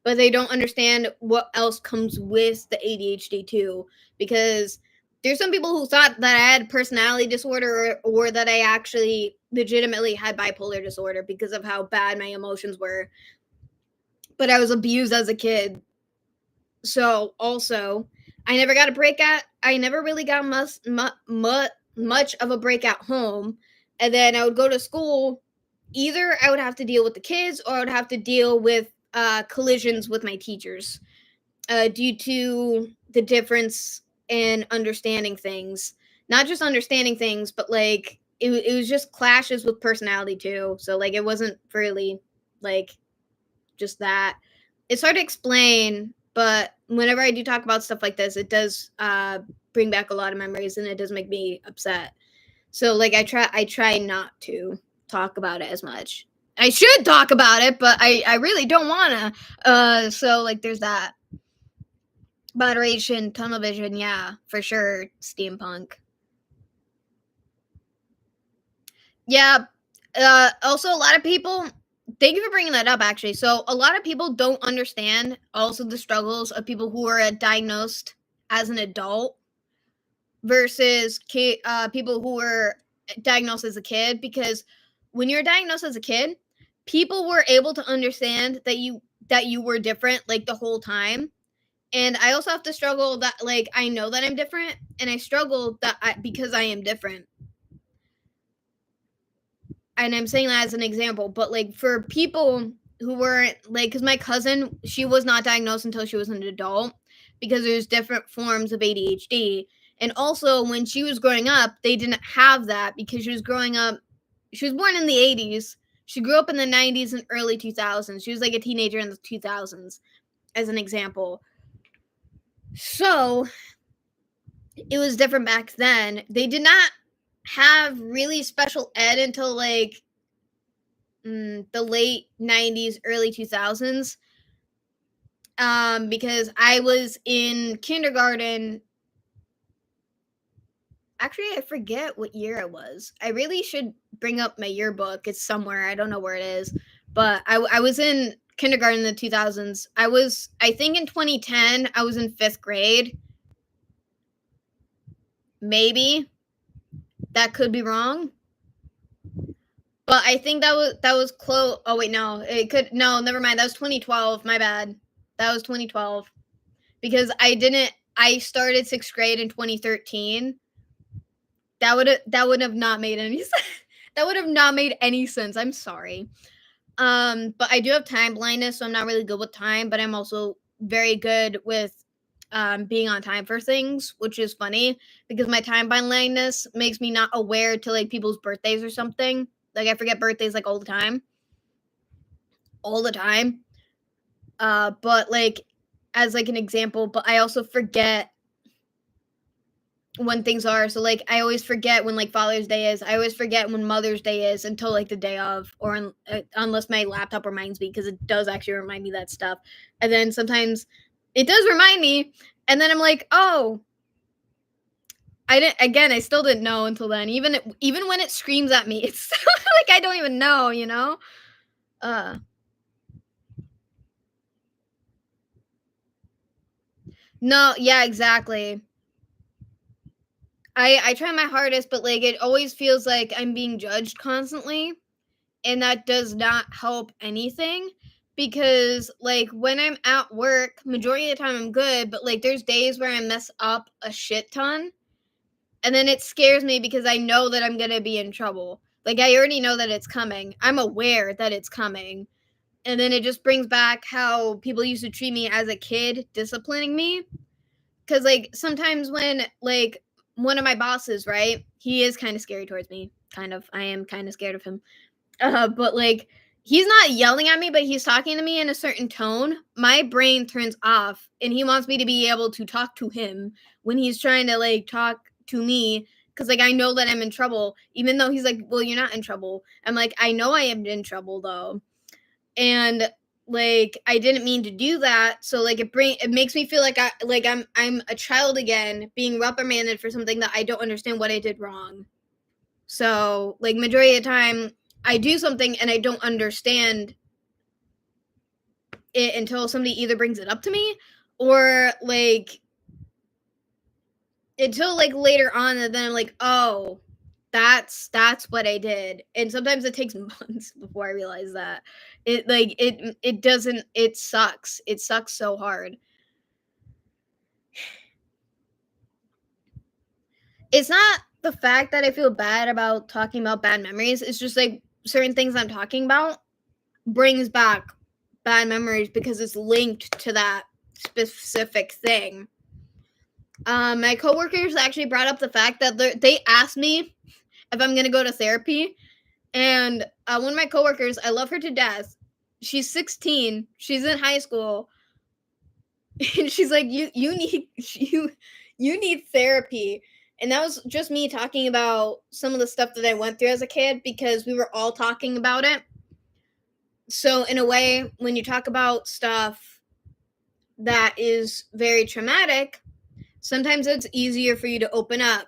but they don't understand what else comes with the ADHD too. Because there's some people who thought that I had personality disorder or that I actually legitimately had bipolar disorder because of how bad my emotions were. But I was abused as a kid. So also, I never got a break at, I never really got much of a break at home. And then I would go to school. Either I would have to deal with the kids or I would have to deal with collisions with my teachers due to the difference in understanding things. Not just understanding things, but like it was just clashes with personality too. So like it wasn't really like just that. It's hard to explain, but whenever I do talk about stuff like this, it does bring back a lot of memories and it does make me upset. So like I try not to talk about it as much. I should talk about it, but I really don't want to. So like there's that. Moderation, tunnel vision, yeah, for sure, steampunk. Yeah, also a lot of people, thank you for bringing that up actually. So a lot of people don't understand also the struggles of people who are diagnosed as an adult versus people who were diagnosed as a kid, because when you're diagnosed as a kid, people were able to understand that you were different like the whole time. And I also have to struggle that like I know that I'm different, and I struggle because I am different. And I'm saying that as an example, but like for people who weren't like, because my cousin, she was not diagnosed until she was an adult because there's different forms of ADHD. And also when she was growing up, they didn't have that because she was growing up, she was born in the 80s. She grew up in the 90s and early 2000s. She was like a teenager in the 2000s, as an example. So it was different back then. They did not have really special ed until like the late 90s, early 2000s. Because I was in kindergarten. Actually, I forget what year it was. I really should bring up my yearbook. It's somewhere. I don't know where it is. But I was in kindergarten in the 2000s. I think in 2010, I was in 5th grade. Maybe. That could be wrong. But I think that was close. Oh, wait, no. No, never mind. That was 2012. My bad. That was 2012. Because I started 6th grade in 2013. That would have not made any sense. That would have not made any sense. I'm sorry. But I do have time blindness, so I'm not really good with time, but I'm also very good with being on time for things, which is funny because my time blindness makes me not aware to like people's birthdays or something. Like I forget birthdays like all the time. All the time. But like as like an example, but I also forget when things are. So like I always forget when like Father's Day is. I always forget when Mother's Day is until like the day of, or unless my laptop reminds me, because it does actually remind me that stuff. And then sometimes it does remind me, and then I'm like, oh, I still didn't know until then. Even when it screams at me, it's like I don't even know, you know. No, yeah, exactly. I try my hardest, but like it always feels like I'm being judged constantly, and that does not help anything, because like when I'm at work, majority of the time I'm good, but like there's days where I mess up a shit ton, and then it scares me because I know that I'm going to be in trouble. Like I already know that it's coming. I'm aware that it's coming. And then it just brings back how people used to treat me as a kid, disciplining me. Cuz like sometimes when like one of my bosses, right? He is kind of scary towards me. Kind of. I am kind of scared of him. But like he's not yelling at me, but he's talking to me in a certain tone. My brain turns off, and he wants me to be able to talk to him when he's trying to like talk to me, because like I know that I'm in trouble, even though he's like, well, you're not in trouble. I'm like, I know I am in trouble though. And like I didn't mean to do that, so like it makes me feel like I'm a child again, being reprimanded for something that I don't understand what I did wrong. So like majority of the time I do something and I don't understand it until somebody either brings it up to me, or like until like later on, and then I'm like, oh, that's what I did. And sometimes it takes months before I realize that. It doesn't, it sucks. It sucks so hard. It's not the fact that I feel bad about talking about bad memories. It's just like certain things I'm talking about brings back bad memories because it's linked to that specific thing. My coworkers actually brought up the fact that they asked me if I'm gonna go to therapy, and one of my coworkers, I love her to death. She's 16. She's in high school, and she's like, "You need you need therapy." And that was just me talking about some of the stuff that I went through as a kid, because we were all talking about it. So in a way, when you talk about stuff that is very traumatic, sometimes it's easier for you to open up,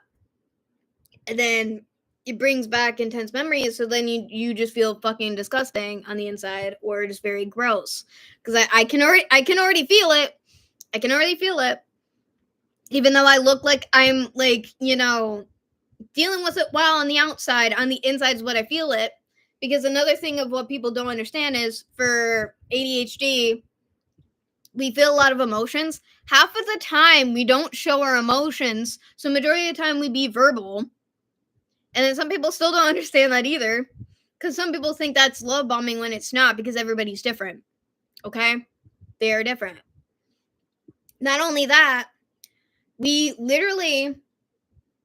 and then it brings back intense memories, so then you just feel fucking disgusting on the inside, or just very gross, because I can already feel it. I can already feel it, even though I look like I'm like, you know, dealing with it well on the outside. On the inside is what I feel it. Because another thing of what people don't understand is, for ADHD, we feel a lot of emotions. Half of the time we don't show our emotions, so majority of the time we be verbal. And then some people still don't understand that either, because some people think that's love bombing when it's not, because everybody's different. Okay? They are different. Not only that, we literally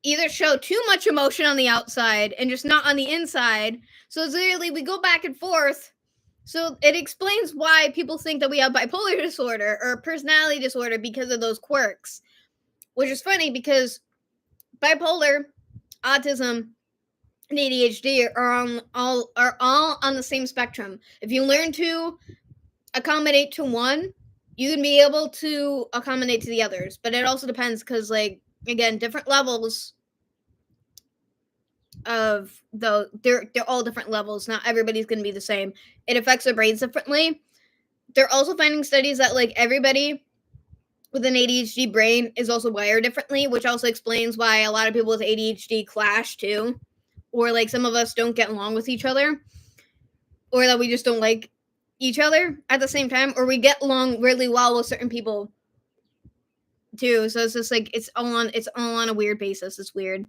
either show too much emotion on the outside and just not on the inside. So it's literally, we go back and forth. So it explains why people think that we have bipolar disorder or personality disorder, because of those quirks. Which is funny, because bipolar, autism, and ADHD are all on the same spectrum. If you learn to accommodate to one, you can be able to accommodate to the others. But it also depends because, like, again, different levels of they're all different levels. Not everybody's going to be the same. It affects their brains differently. They're also finding studies that, like, everybody with an ADHD brain is also wired differently, which also explains why a lot of people with ADHD clash too, or like some of us don't get along with each other, or that we just don't like each other at the same time, or we get along really well with certain people too. So it's just like it's all on a weird basis. It's weird.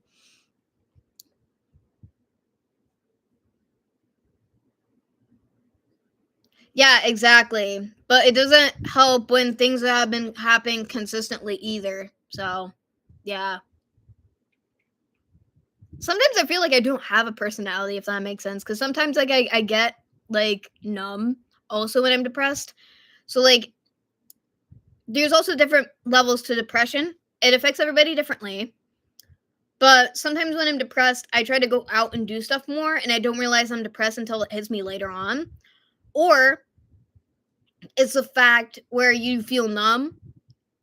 Yeah, exactly. But it doesn't help when things have been happening consistently either. So, yeah. Sometimes I feel like I don't have a personality, if that makes sense. Because sometimes, like, I get, like, numb also when I'm depressed. So, like, there's also different levels to depression. It affects everybody differently. But sometimes when I'm depressed, I try to go out and do stuff more, and I don't realize I'm depressed until it hits me later on. Or it's the fact where you feel numb,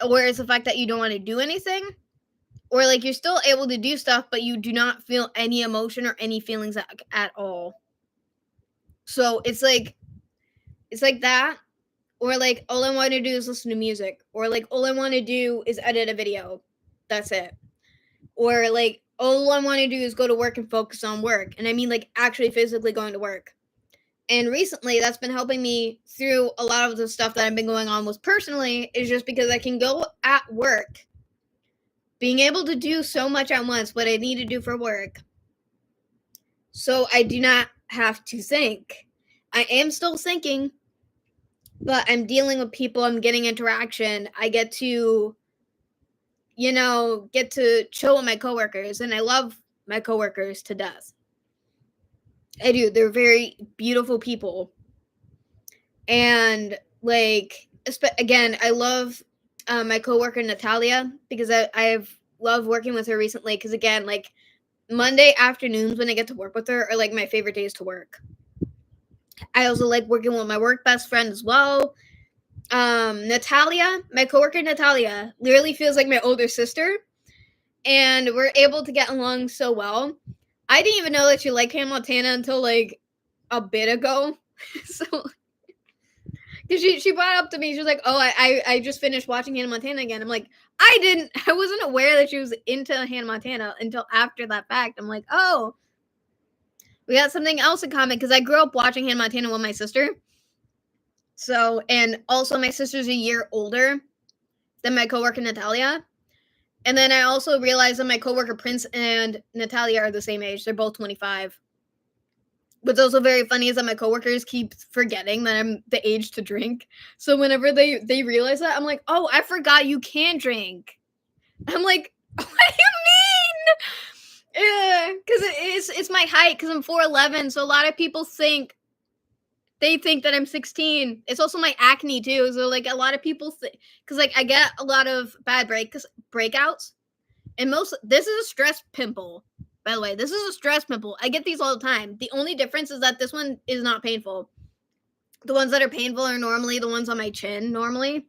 or it's the fact that you don't want to do anything, or like you're still able to do stuff, but you do not feel any emotion or any feelings at all. So it's like that, or like all I want to do is listen to music, or like all I want to do is edit a video. That's it. Or like all I want to do is go to work and focus on work. And I mean like actually physically going to work. And recently that's been helping me through a lot of the stuff that I've been going on with personally, is just because I can go at work, being able to do so much at once what I need to do for work. So I do not have to think. I am still thinking, but I'm dealing with people, I'm getting interaction. I get to, get to chill with my coworkers, and I love my coworkers to death. I do. They're very beautiful people. And like again, I love my coworker Natalia, because I've loved working with her recently, because again, like Monday afternoons when I get to work with her are like my favorite days to work. I also like working with my work best friend as well. Natalia, my coworker Natalia, literally feels like my older sister, and we're able to get along so well. I didn't even know that she liked Hannah Montana until like a bit ago. So, because she brought it up to me, she was like, "Oh, I just finished watching Hannah Montana again." I'm like, I wasn't aware that she was into Hannah Montana until after that fact. I'm like, oh, we got something else in common, because I grew up watching Hannah Montana with my sister. So, and also my sister's a year older than my coworker Natalia. And then I also realized that my coworker Prince and Natalia are the same age. They're both 25. What's also very funny is that my coworkers keep forgetting that I'm the age to drink. So whenever they realize that, I'm like, "Oh, I forgot you can drink." I'm like, "What do you mean?" Yeah, because it's my height, because I'm 4'11". So a lot of people think that I'm 16. It's also my acne too. So like a lot of people think, because like I get a lot of bad breakouts, and this is a stress pimple. By the way, this is a stress pimple. I get these all the time. The only difference is that this one is not painful. The ones that are painful are normally the ones on my chin normally.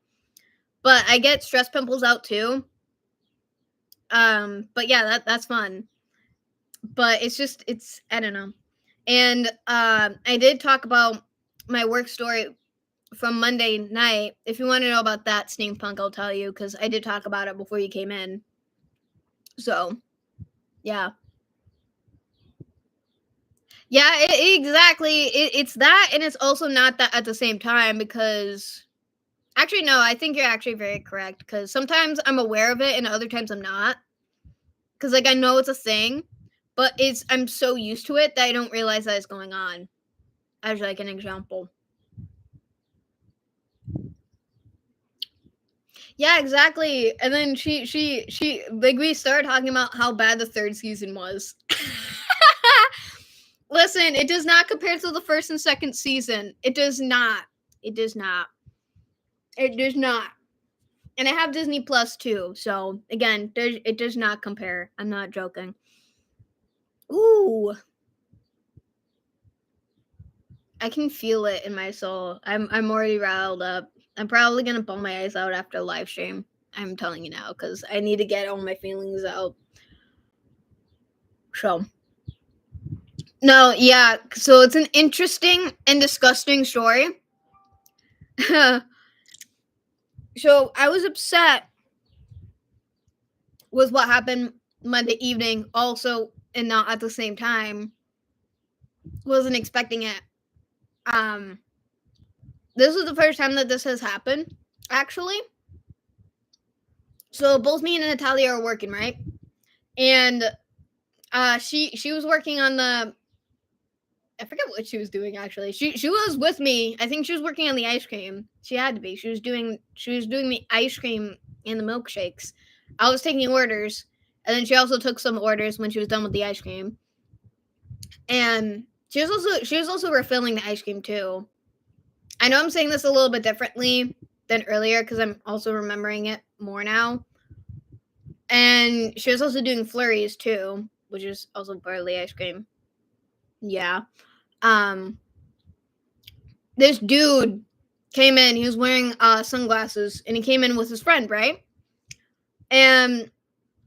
But I get stress pimples out too. But yeah, that's fun. But it's I don't know. And I did talk about my work story from Monday night. If you want to know about that, Steampunk, I'll tell you, because I did talk about it before you came in. So, yeah. Yeah, exactly. It's that, and it's also not that at the same time, because actually, no, I think you're actually very correct, because sometimes I'm aware of it and other times I'm not. Because, like, I know it's a thing, but I'm so used to it that I don't realize that it's going on, as, like, an example. Yeah, exactly. And then she like, we started talking about how bad the third season was. Listen, it does not compare to the first and second season. It does not. It does not. It does not. And I have Disney Plus too. So again, it does not compare. I'm not joking. Ooh. I can feel it in my soul. I'm already riled up. I'm probably gonna bawl my eyes out after the live stream. I'm telling you now, because I need to get all my feelings out. So, no, yeah. So it's an interesting and disgusting story. So I was upset with what happened Monday evening, also, and not at the same time. Wasn't expecting it. This was the first time that this has happened, actually. So both me and Natalia are working, right? And she was working on the, I forget what she was doing actually. She was with me. I think she was working on the ice cream. She had to be. She was doing the ice cream and the milkshakes. I was taking orders, and then she also took some orders when she was done with the ice cream. And she was also refilling the ice cream too. I know I'm saying this a little bit differently than earlier because I'm also remembering it more now. And she was also doing flurries too, which is also part of the ice cream. Yeah. This dude came in. He was wearing sunglasses, and he came in with his friend, right? And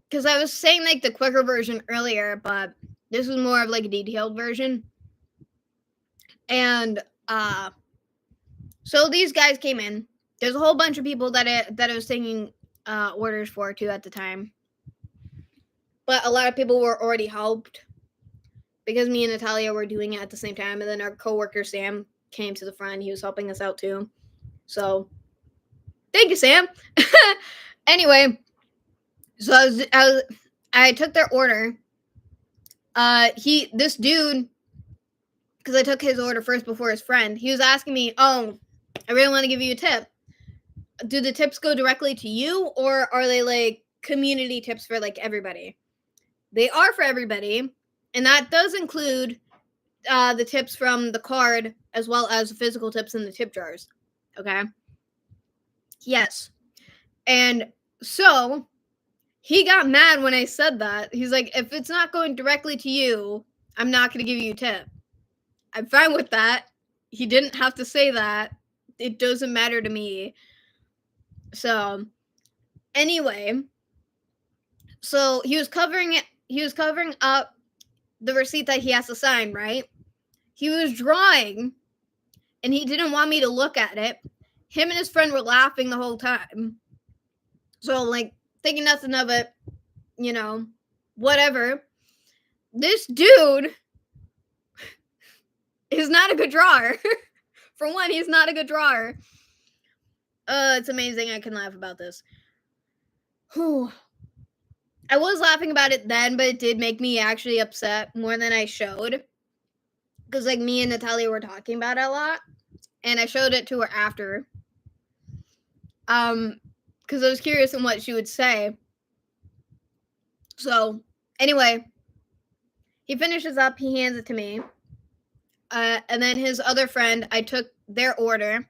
because I was saying like the quicker version earlier, but this was more of like a detailed version. And so these guys came in. There's a whole bunch of people that I was taking orders for too at the time, but a lot of people were already helped because me and Natalia were doing it at the same time, and then our coworker Sam came to the front. He was helping us out too. So thank you, Sam. Anyway, so I took their order. This dude, because I took his order first before his friend, he was asking me, "Oh, I really want to give you a tip. Do the tips go directly to you, or are they like community tips for like everybody?" They are for everybody, and that does include the tips from the card as well as the physical tips in the tip jars. Okay. Yes. And so he got mad when I said that. He's like, if it's not going directly to you, I'm not going to give you a tip. I'm fine with that. He didn't have to say that. It doesn't matter to me. So, anyway, so he was covering it. He was covering up the receipt that he has to sign, right? He was drawing, and he didn't want me to look at it. Him and his friend were laughing the whole time. So, like, thinking nothing of it, you know, whatever. This dude is not a good drawer. For one, he's not a good drawer. It's amazing I can laugh about this. Whew. I was laughing about it then, but it did make me actually upset more than I showed. Because, like, me and Natalia were talking about it a lot. And I showed it to her after. Because I was curious on what she would say. So, anyway, he finishes up. He hands it to me. And then his other friend, I took their order.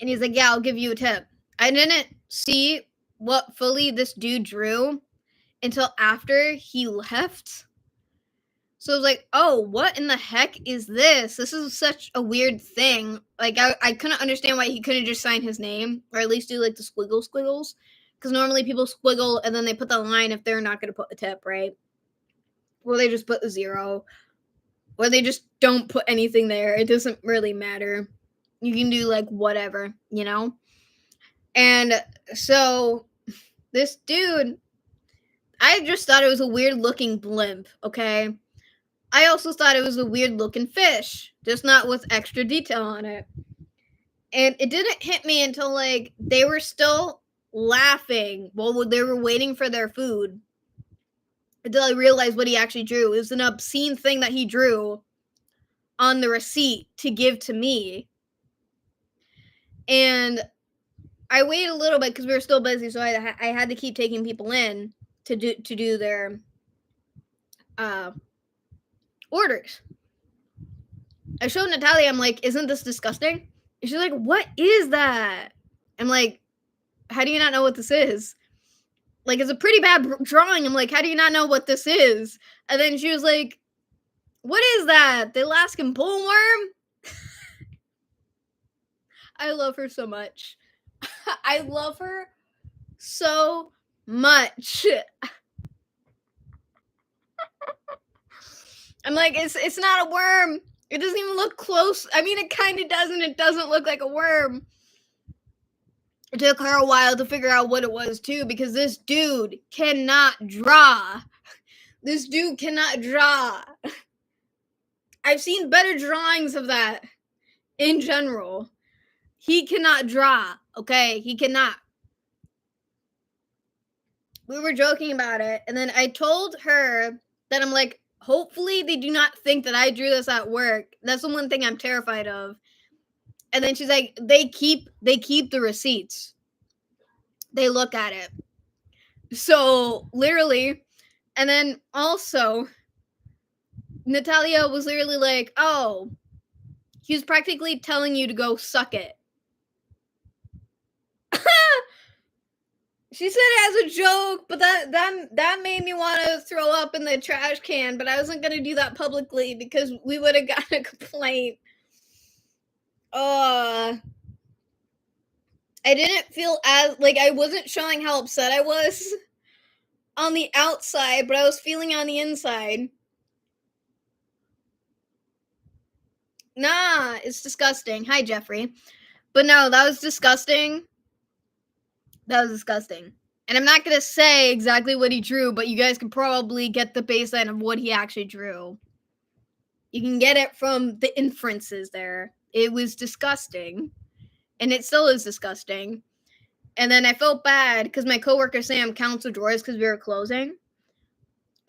And he's like, yeah, I'll give you a tip. I didn't see what fully this dude drew until after he left. So I was like, oh, what in the heck is this? This is such a weird thing. Like, I couldn't understand why he couldn't just sign his name, or at least do, like, the squiggles. Because normally people squiggle, and then they put the line if they're not going to put the tip, right? Or they just put the 0. Or they just don't put anything there. It doesn't really matter. You can do, like, whatever, you know? And so, this dude, I just thought it was a weird-looking blimp, okay? I also thought it was a weird-looking fish, just not with extra detail on it. And it didn't hit me until, like, they were still laughing while they were waiting for their food. Until I realized what he actually drew. It was an obscene thing that he drew on the receipt to give to me. And I waited a little bit because we were still busy, so I had to keep taking people in to do their orders. I showed Natalia, I'm like, isn't this disgusting? And she's like, what is that? I'm like, how do you not know what this is? Like, it's a pretty bad drawing. I'm like, how do you not know what this is? And then she was like, What is that? The Alaskan bullworm? I love her so much. I love her so much. I'm like, it's not a worm. It doesn't even look close. I mean, it kind of doesn't. It doesn't look like a worm. It took her a while to figure out what it was, too, because this dude cannot draw. This dude cannot draw. I've seen better drawings of that in general. He cannot draw, okay? He cannot. We were joking about it, and then I told her that I'm like, hopefully they do not think that I drew this at work. That's the one thing I'm terrified of. And then she's like, they keep the receipts. They look at it. So literally, and then also Natalia was literally like, oh, he was practically telling you to go suck it. She said it as a joke, but that made me want to throw up in the trash can, but I wasn't going to do that publicly because we would have gotten a complaint. I didn't feel as, like, I wasn't showing how upset I was on the outside, but I was feeling on the inside. Nah, it's disgusting. Hi, Jeffrey. But no, that was disgusting. That was disgusting. And I'm not going to say exactly what he drew, but you guys can probably get the baseline of what he actually drew. You can get it from the inferences there. It was disgusting. And it still is disgusting. And then I felt bad because my coworker Sam counts the drawers because we were closing.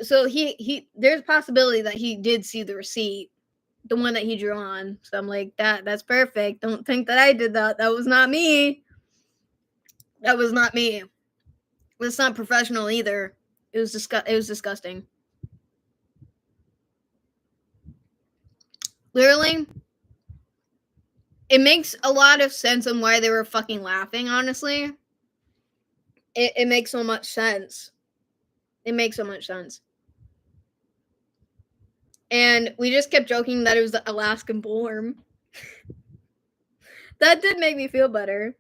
So he there's a possibility that he did see the receipt, the one that he drew on. So I'm like, that's perfect. Don't think that I did that. That was not me. That was not me. It's not professional either. It was disgusting. Literally, it makes a lot of sense on why they were fucking laughing, honestly. It makes so much sense. It makes so much sense. And we just kept joking that it was the Alaskan bullworm. That did make me feel better.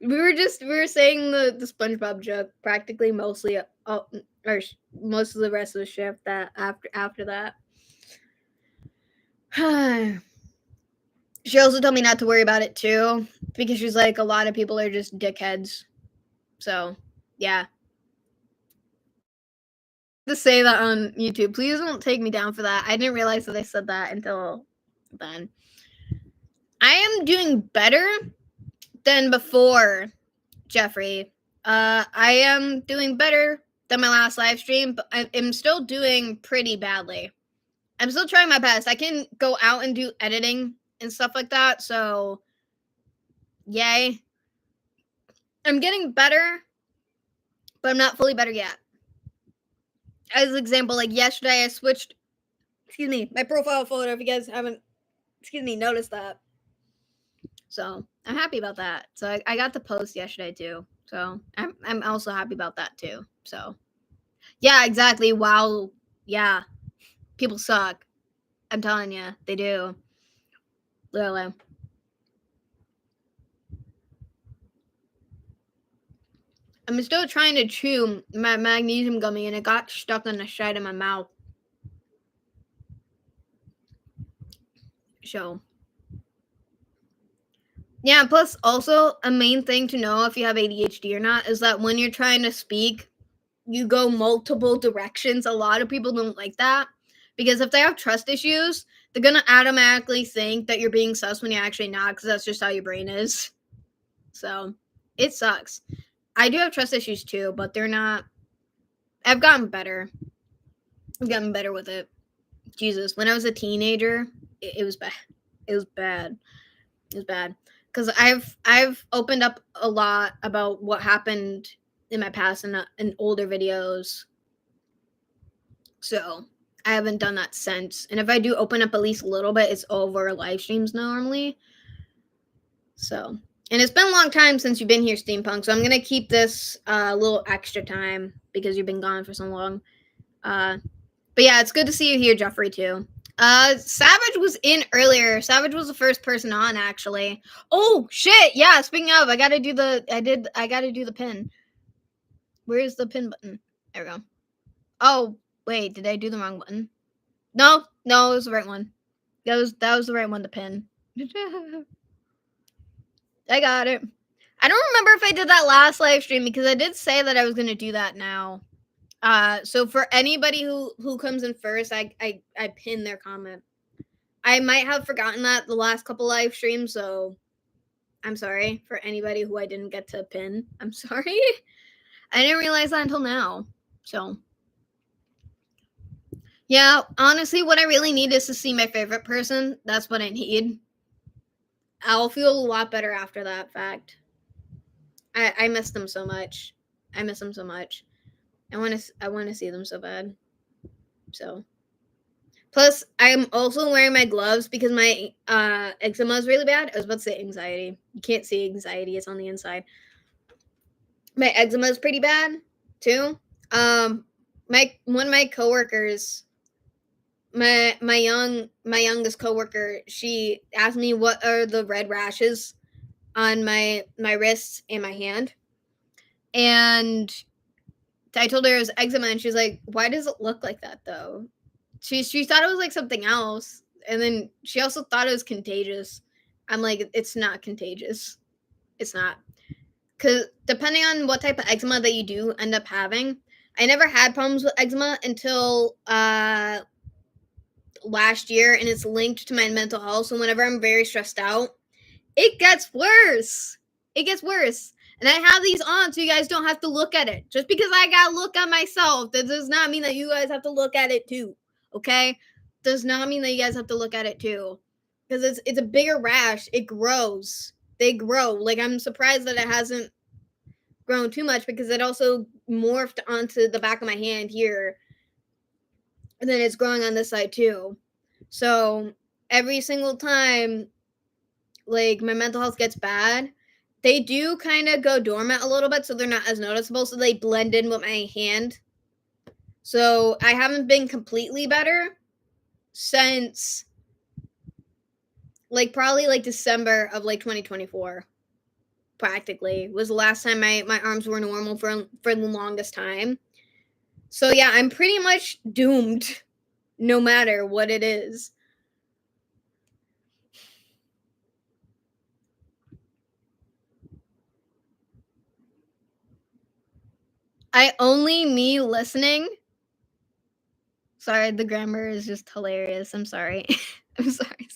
We were saying the SpongeBob joke practically mostly, or most of the rest of the shift. That after that, she also told me not to worry about it too because she's like, a lot of people are just dickheads. So yeah, to say that on YouTube, please don't take me down for that. I didn't realize that I said that until then. I am doing better than before, Jeffrey. I am doing better than my last live stream, but I'm still doing pretty badly. I'm still trying my best. I can go out and do editing and stuff like that, so yay. I'm getting better, but I'm not fully better yet. As an example, like yesterday I switched, my profile photo, if you guys haven't, noticed that. So I'm happy about that. So I got the post yesterday too. So I'm also happy about that too. So yeah, exactly. Wow. Yeah. People suck. I'm telling you, they do. Literally. I'm still trying to chew my magnesium gummy and it got stuck on the side of my mouth. So yeah, plus also a main thing to know if you have ADHD or not is that when you're trying to speak, you go multiple directions. A lot of people don't like that because if they have trust issues, they're going to automatically think that you're being sus when you're actually not because that's just how your brain is. So it sucks. I do have trust issues too, but they're not. I've gotten better. I've gotten better with it. Jesus, when I was a teenager, it was bad. It was bad. It was bad. Because I've opened up a lot about what happened in my past in older videos. So I haven't done that since. And if I do open up at least a little bit, it's over live streams normally. So, and it's been a long time since you've been here, Steampunk. So I'm going to keep this a little extra time because you've been gone for so long. But But yeah, it's good to see you here, Jeffrey, too. Savage was in earlier. Savage was the first person on, actually. Oh shit! Yeah. Speaking of, I gotta do the pin. Where's the pin button? There we go. Oh wait, did I do the wrong button? No, it was the right one. That was the right one to pin. I got it. I don't remember if I did that last live stream because I did say that I was gonna do that now. So for anybody who comes in first, I pin their comment. I might have forgotten that the last couple live streams, so I'm sorry for anybody who I didn't get to pin. I'm sorry. I didn't realize that until now. So yeah, honestly, what I really need is to see my favorite person. That's what I need. I'll feel a lot better after that fact. I miss them so much. I miss them so much. I want to see them so bad. So, plus I'm also wearing my gloves because my eczema is really bad. I was about to say anxiety. You can't see anxiety; it's on the inside. My eczema is pretty bad too. One of my coworkers, my youngest coworker, she asked me what are the red rashes on my wrists and my hand, and I told her it was eczema, and she's like, "Why does it look like that though?" She thought it was like something else, and then she also thought it was contagious. I'm like, it's not contagious. It's not, because depending on what type of eczema that you do end up having, I never had problems with eczema until last year, and it's linked to my mental health. So whenever I'm very stressed out, it gets worse. It gets worse. And I have these on so you guys don't have to look at it. Just because I gotta look at myself, that does not mean that you guys have to look at it too. Okay? Does not mean that you guys have to look at it too. Because it's a bigger rash. It grows. They grow. Like, I'm surprised that it hasn't grown too much because it also morphed onto the back of my hand here. And then it's growing on this side too. So every single time, like, my mental health gets bad, they do kind of go dormant a little bit, so they're not as noticeable, so they blend in with my hand. So I haven't been completely better since, like, probably, like, December of, like, 2024, practically, was the last time my arms were normal for the longest time. So, yeah, I'm pretty much doomed, no matter what it is. Me listening. Sorry, the grammar is just hilarious. I'm sorry. I'm sorry.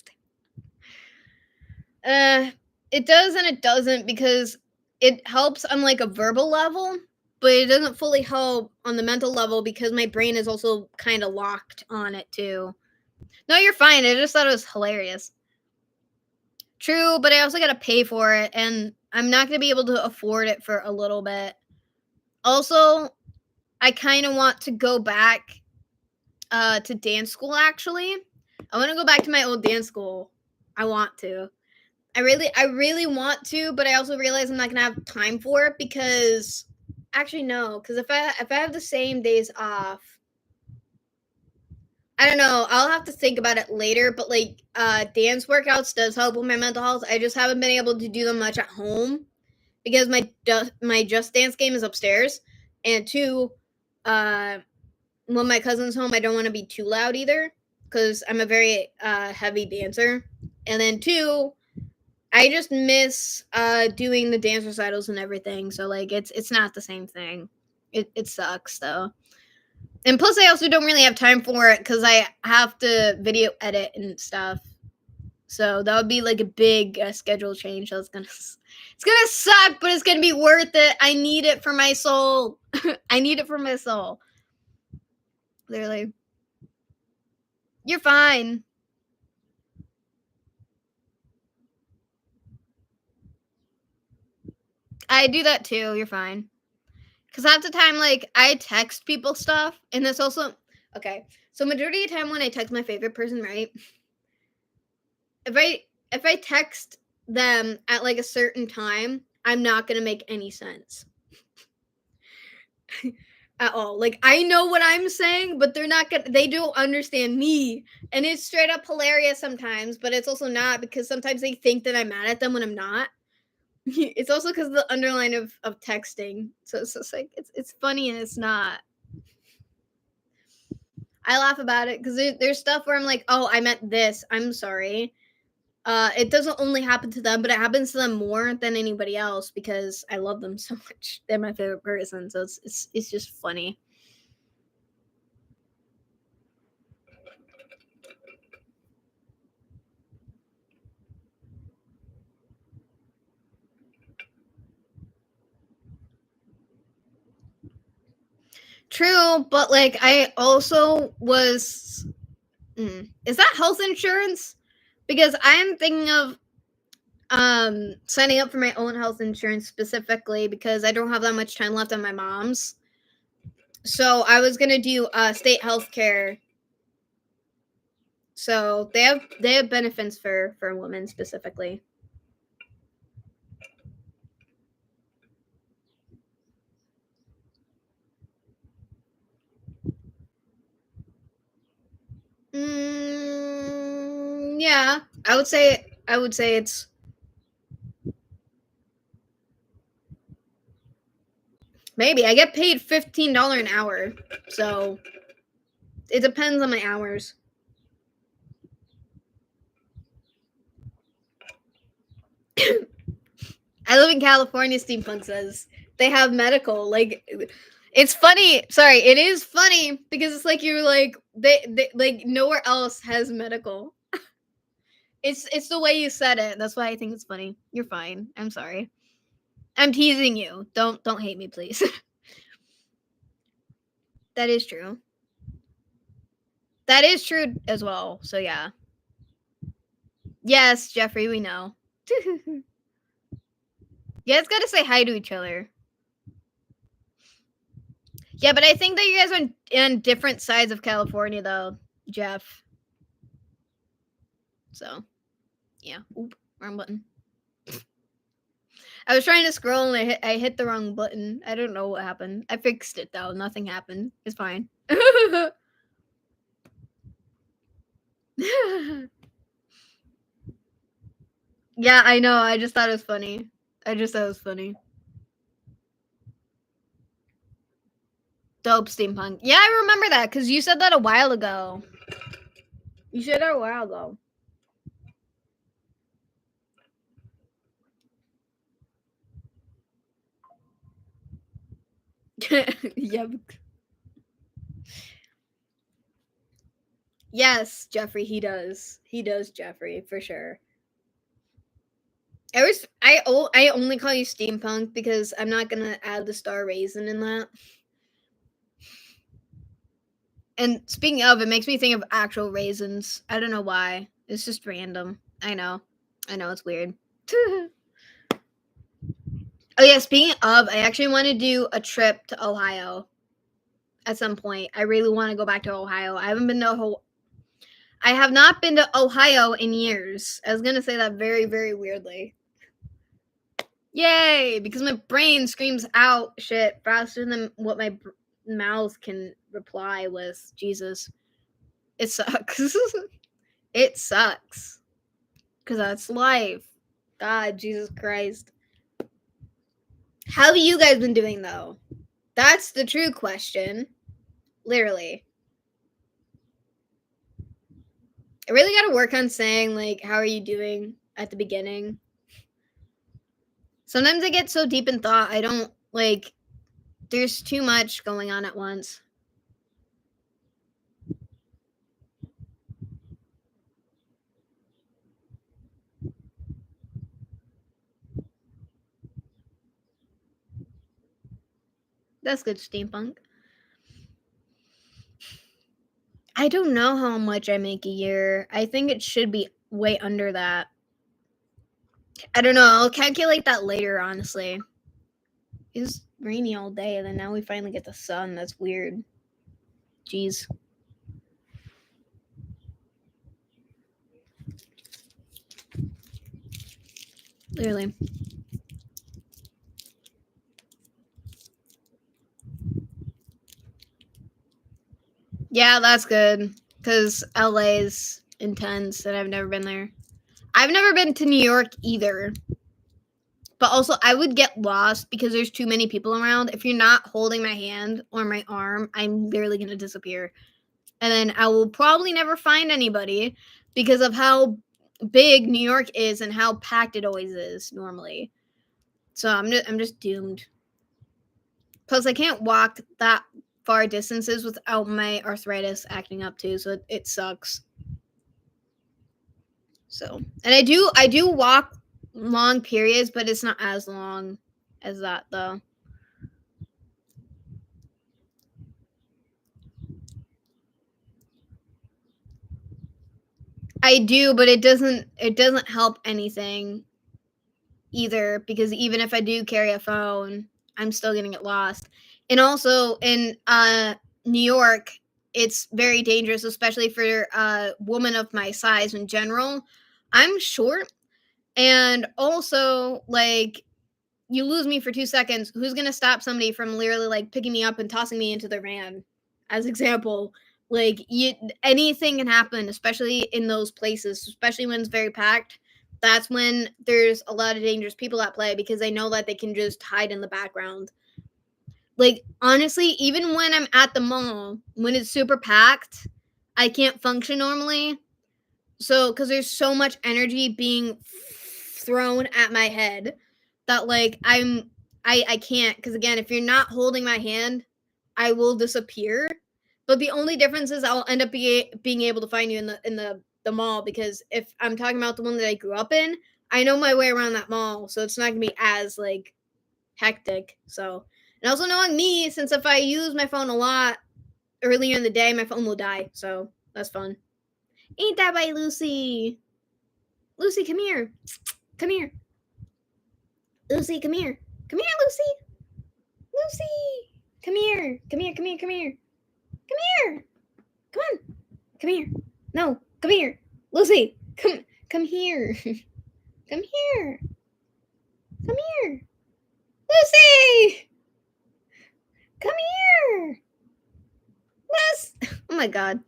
It does and it doesn't, because it helps on like a verbal level, but it doesn't fully help on the mental level because my brain is also kind of locked on it too. No, you're fine. I just thought it was hilarious. True, but I also got to pay for it, and I'm not going to be able to afford it for a little bit. Also, I kind of want to go back to dance school, actually. I want to go back to my old dance school. I want to. I really want to, but I also realize I'm not gonna have time for it because, actually no, because if I have the same days off, I don't know. I'll have to think about it later. But like, dance workouts does help with my mental health. I just haven't been able to do them much at home because my Just Dance game is upstairs, and two, when my cousin's home, I don't want to be too loud either because I'm a very heavy dancer, and then two, I just miss doing the dance recitals and everything. So like it's not the same thing. It sucks though. And plus I also don't really have time for it because I have to video edit and stuff. So that would be like a big schedule change. So it's gonna suck, but it's gonna be worth it. I need it for my soul. I need it for my soul. Literally. You're fine. I do that too. You're fine. Because half the time, like, I text people stuff, and this also, okay, so majority of the time when I text my favorite person, right, if I text them at, like, a certain time, I'm not going to make any sense. at all. Like, I know what I'm saying, but they don't understand me. And it's straight up hilarious sometimes, but it's also not, because sometimes they think that I'm mad at them when I'm not. It's also because of the underline of texting. So it's just like, it's funny and it's not. I laugh about it because there's stuff where I'm like, oh, I meant this. I'm sorry. It doesn't only happen to them, but it happens to them more than anybody else because I love them so much. They're my favorite person, so it's just funny. True, but like I also was. Is that health insurance? Because I'm thinking of signing up for my own health insurance specifically because I don't have that much time left on my mom's. So I was gonna do state health care. So they have benefits for women specifically. Yeah, I would say it's maybe I get paid $15 an hour, so it depends on my hours. I live in California, Steampunk says. They have medical. Like, it's funny. Sorry, it is funny because it's like you're like they like nowhere else has medical. It's the way you said it. That's why I think it's funny. You're fine. I'm sorry. I'm teasing you. Don't hate me, please. That is true. That is true as well. So yeah. Yes, Jeffrey, we know. You guys gotta say hi to each other. Yeah, but I think that you guys are on different sides of California, though, Jeff. So, yeah. Oop, wrong button. I was trying to scroll and I hit the wrong button. I don't know what happened. I fixed it though. Nothing happened. It's fine. Yeah, I know. I just thought it was funny. Dope steampunk. Yeah, I remember that because you said that a while ago. You said that a while ago. Yep. Yes, Jeffrey, he does. He does, Jeffrey, for sure. I only call you steampunk because I'm not gonna add the star raisin in that. And speaking of, it makes me think of actual raisins. I don't know why. It's just random. I know it's weird. Oh yeah, speaking of, I actually want to do a trip to Ohio at some point. I really want to go back to Ohio. I have not been to Ohio in years. I was gonna say that very, very weirdly. Yay! Because my brain screams out shit faster than what my mouth can reply with. Jesus, it sucks. It sucks. Because that's life. God, Jesus Christ. How have you guys been doing though? That's the true question. Literally. I really got to work on saying, like, how are you doing at the beginning? Sometimes I get so deep in thought, I don't, like, there's too much going on at once. That's good, steampunk. I don't know how much I make a year. I think it should be way under that. I don't know. I'll calculate that later, honestly. It's rainy all day, and then now we finally get the sun. That's weird. Jeez. Literally. Yeah, that's good. Because LA is intense and I've never been there. I've never been to New York either. But also, I would get lost because there's too many people around. If you're not holding my hand or my arm, I'm literally going to disappear. And then I will probably never find anybody because of how big New York is and how packed it always is normally. So I'm just doomed. Plus, I can't walk that far distances without my arthritis acting up too, so it sucks. So, and I do walk long periods, but it's not as long as that though. I do, but it doesn't help anything either because even if I do carry a phone, I'm still gonna get lost. And also in New York, it's very dangerous, especially for a woman of my size in general. I'm short, and also like you lose me for 2 seconds. Who's gonna stop somebody from literally like picking me up and tossing me into the van? As example, like anything can happen, especially in those places, especially when it's very packed. That's when there's a lot of dangerous people at play because they know that they can just hide in the background. Like honestly, even when I'm at the mall, when it's super packed, I can't function normally. So, because there's so much energy being thrown at my head that like I can't. Because again, if you're not holding my hand, I will disappear. But the only difference is I'll end up being able to find you in the mall because if I'm talking about the one that I grew up in, I know my way around that mall, so it's not gonna be as like hectic. So, and also knowing me, since if I use my phone a lot earlier in the day, my phone will die. So that's fun. Ain't that right, Lucy? Lucy, come here. Come here. Lucy, come here. Come here, Lucy. Lucy. Come here. Come here. Come here. Come here. Come here. Come on. Come here. No. Come here. Lucy. Come here. Come here. Come here. Lucy. Come here. Yes. Oh my god.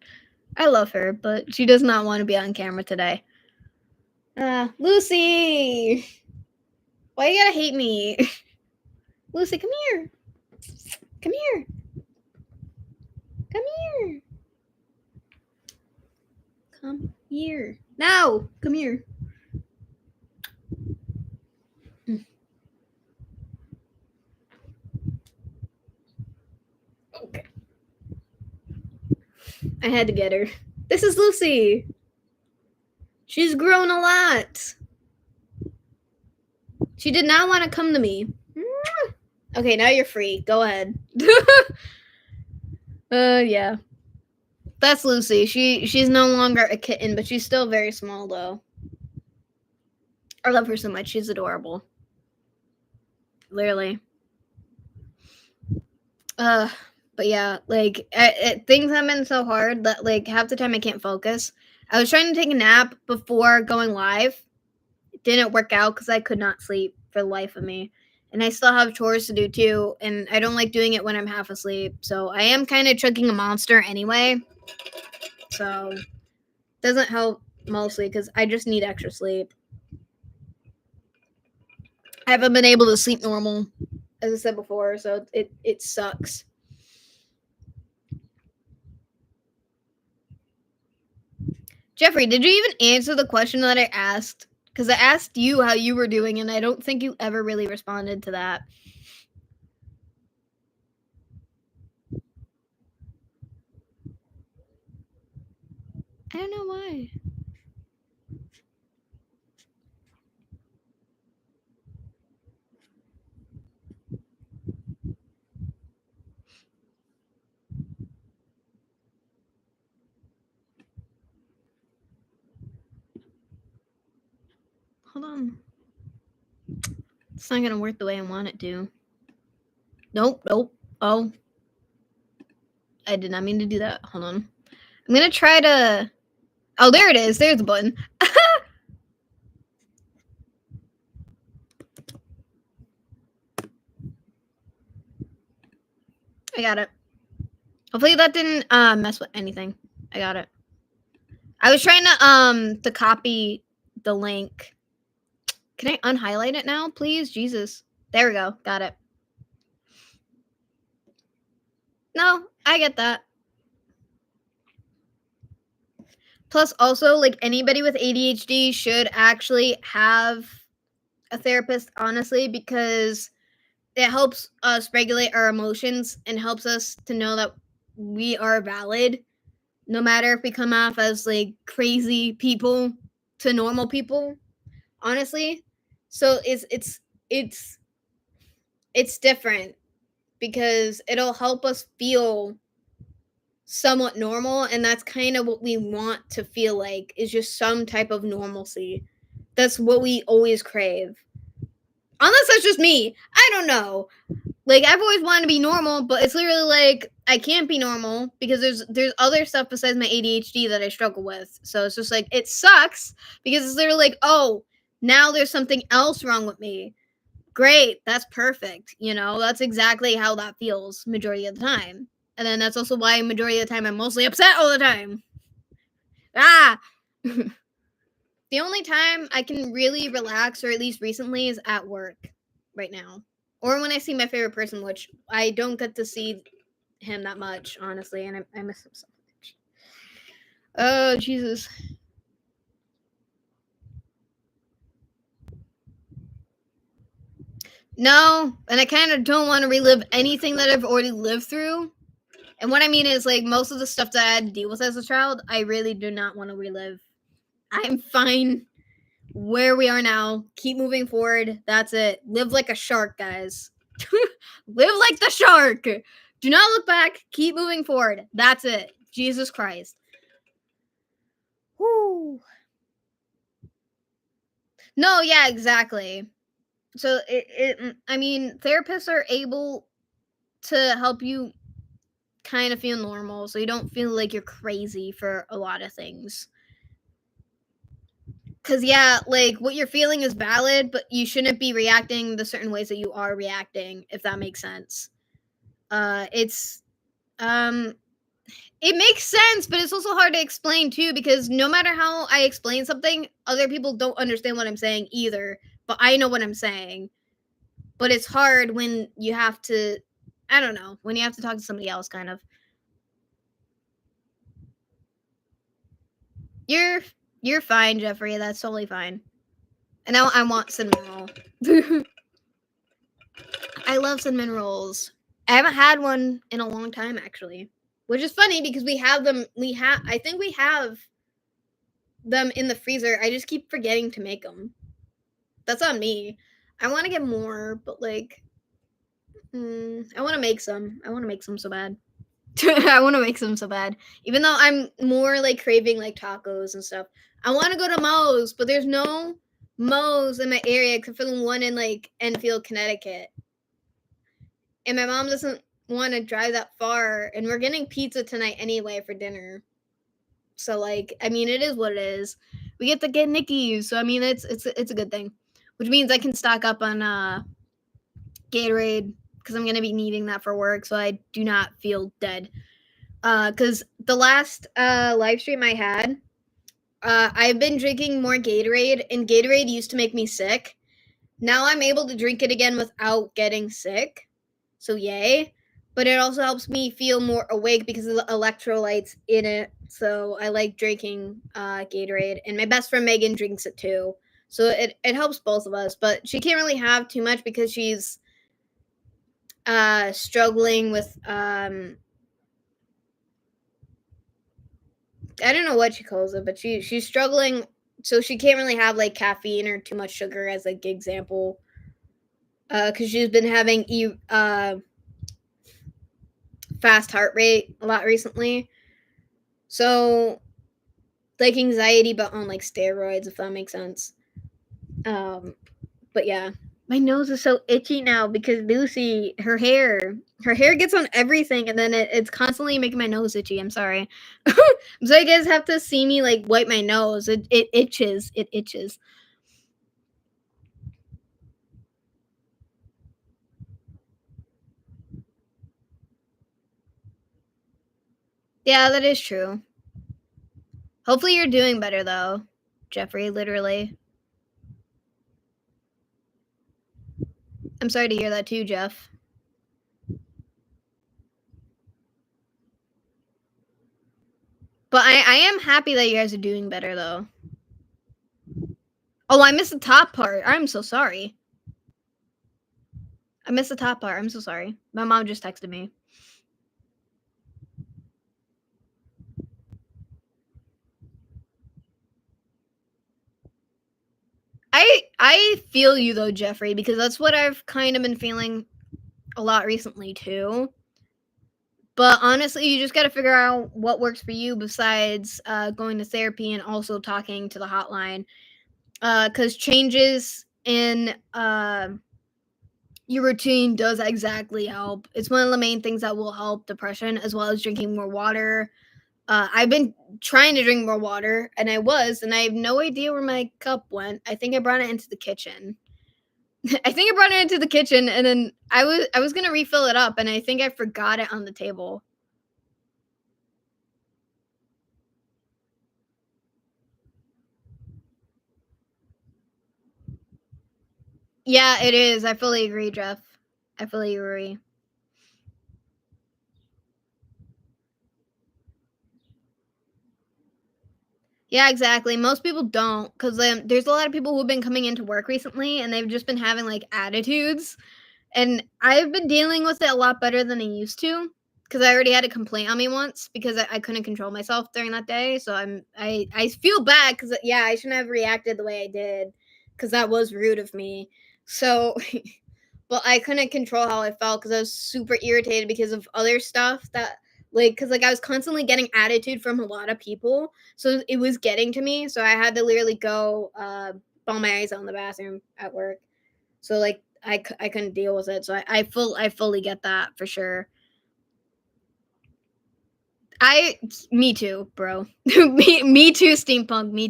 I love her, but she does not want to be on camera today. Lucy. Why you gotta hate me? Lucy, come here. Come here. Come here. Come here. No, come here. Okay. I had to get her. This is Lucy. She's grown a lot. She did not want to come to me. Okay, now you're free. Go ahead. Yeah. That's Lucy. She's no longer a kitten, but she's still very small though. I love her so much. She's adorable. Literally. But yeah, like things have been so hard that like half the time I can't focus. I was trying to take a nap before going live. It didn't work out because I could not sleep for the life of me. And I still have chores to do too, and I don't like doing it when I'm half asleep. So I am kind of chugging a monster anyway. So doesn't help mostly because I just need extra sleep. I haven't been able to sleep normal, as I said before, so it sucks. Jeffrey, did you even answer the question that I asked? Because I asked you how you were doing, and I don't think you ever really responded to that. I don't know why. Hold on. It's not gonna work the way I want it to. Nope, nope. Oh. I did not mean to do that. Hold on. I'm gonna try to. Oh, there it is. There's the button. I got it. Hopefully that didn't mess with anything. I got it. I was trying to copy the link. Can I unhighlight it now, please? Jesus. There we go. Got it. No, I get that. Plus, also, like, anybody with ADHD should actually have a therapist, honestly, because it helps us regulate our emotions and helps us to know that we are valid, no matter if we come off as, like, crazy people to normal people, honestly. So it's different because it'll help us feel somewhat normal, and that's kind of what we want to feel like, is just some type of normalcy. That's what we always crave. Unless that's just me. I don't know. Like, I've always wanted to be normal, but it's literally like I can't be normal because there's other stuff besides my ADHD that I struggle with. So it's just like it sucks because it's literally like, oh, now there's something else wrong with me. Great, that's perfect. You know, that's exactly how that feels majority of the time. And then that's also why majority of the time I'm mostly upset all the time. Ah. The only time I can really relax, or at least recently, is at work right now. Or when I see my favorite person, which I don't get to see him that much, honestly, and I miss him so much. Oh, Jesus. No, and I kind of don't want to relive anything that I've already lived through. And what I mean is, like, most of the stuff that I had to deal with as a child, I really do not want to relive. I'm fine where we are now. Keep moving forward. That's it. Live like a shark, guys. Live like the shark. Do not look back. Keep moving forward. That's it. Jesus Christ. Whoo. No, yeah, exactly. So I mean, therapists are able to help you kind of feel normal, so you don't feel like you're crazy for a lot of things. Cause yeah, like what you're feeling is valid, but you shouldn't be reacting the certain ways that you are reacting, if that makes sense. It's it makes sense, but it's also hard to explain too, because no matter how I explain something, other people don't understand what I'm saying either. But I know what I'm saying. But it's hard when you have to, I don't know, when you have to talk to somebody else, kind of. You're you're fine, Jeffrey. That's totally fine. And now I want cinnamon roll. I love cinnamon rolls. I haven't had one in a long time, actually, which is funny because we have them. I think we have them in the freezer. I just keep forgetting to make them. That's on me. I want to get more, but like, I want to make some. I want to make some so bad. I want to make some so bad. Even though I'm more like craving like tacos and stuff. I want to go to Moe's, but there's no Moe's in my area except for the one in like Enfield, Connecticut. And my mom doesn't want to drive that far, and we're getting pizza tonight anyway for dinner. So like, I mean, it is what it is. We get to get Nicky's, so I mean, it's a good thing. Which means I can stock up on Gatorade because I'm gonna be needing that for work, so I do not feel dead. Because the last live stream I had, I've been drinking more Gatorade, and Gatorade used to make me sick. Now I'm able to drink it again without getting sick, so yay. But it also helps me feel more awake because of the electrolytes in it. So I like drinking Gatorade, and my best friend Megan drinks it too. So it helps both of us. But she can't really have too much because she's struggling with I don't know what she calls it, but she's struggling, so she can't really have like caffeine or too much sugar as like example. Because she's been having fast heart rate a lot recently, so like anxiety, but on like steroids, if that makes sense. But yeah, my nose is so itchy now because Lucy, her hair gets on everything, and then it's constantly making my nose itchy. I'm sorry. So you guys have to see me like wipe my nose. It itches. It itches. Yeah, that is true. Hopefully you're doing better though, Jeffrey, literally. I'm sorry to hear that too, Jeff. But I am happy that you guys are doing better though. Oh, I missed the top part. I'm so sorry. I missed the top part. I'm so sorry. My mom just texted me. I feel you though, Jeffrey, because that's what I've kind of been feeling a lot recently too. But honestly, you just got to figure out what works for you besides going to therapy and also talking to the hotline. Because changes in your routine does exactly help. It's one of the main things that will help depression, as well as drinking more water. I've been trying to drink more water, and I have no idea where my cup went. I think I brought it into the kitchen. I think I brought it into the kitchen, and then I was gonna refill it up, and I think I forgot it on the table. Yeah, it is. I fully agree, Jeff. I fully agree. Yeah, exactly. Most people don't, because there's a lot of people who've been coming into work recently, and they've just been having like attitudes. And I've been dealing with it a lot better than I used to, because I already had a complaint on me once because I couldn't control myself during that day. So I feel bad because yeah, I shouldn't have reacted the way I did, because that was rude of me. So, but I couldn't control how I felt because I was super irritated because of other stuff that because I was constantly getting attitude from a lot of people, so it was getting to me. So I had to literally go ball my eyes out in the bathroom at work. So I couldn't deal with it. So I fully get that for sure. I Me too, bro. Me too, steampunk. Me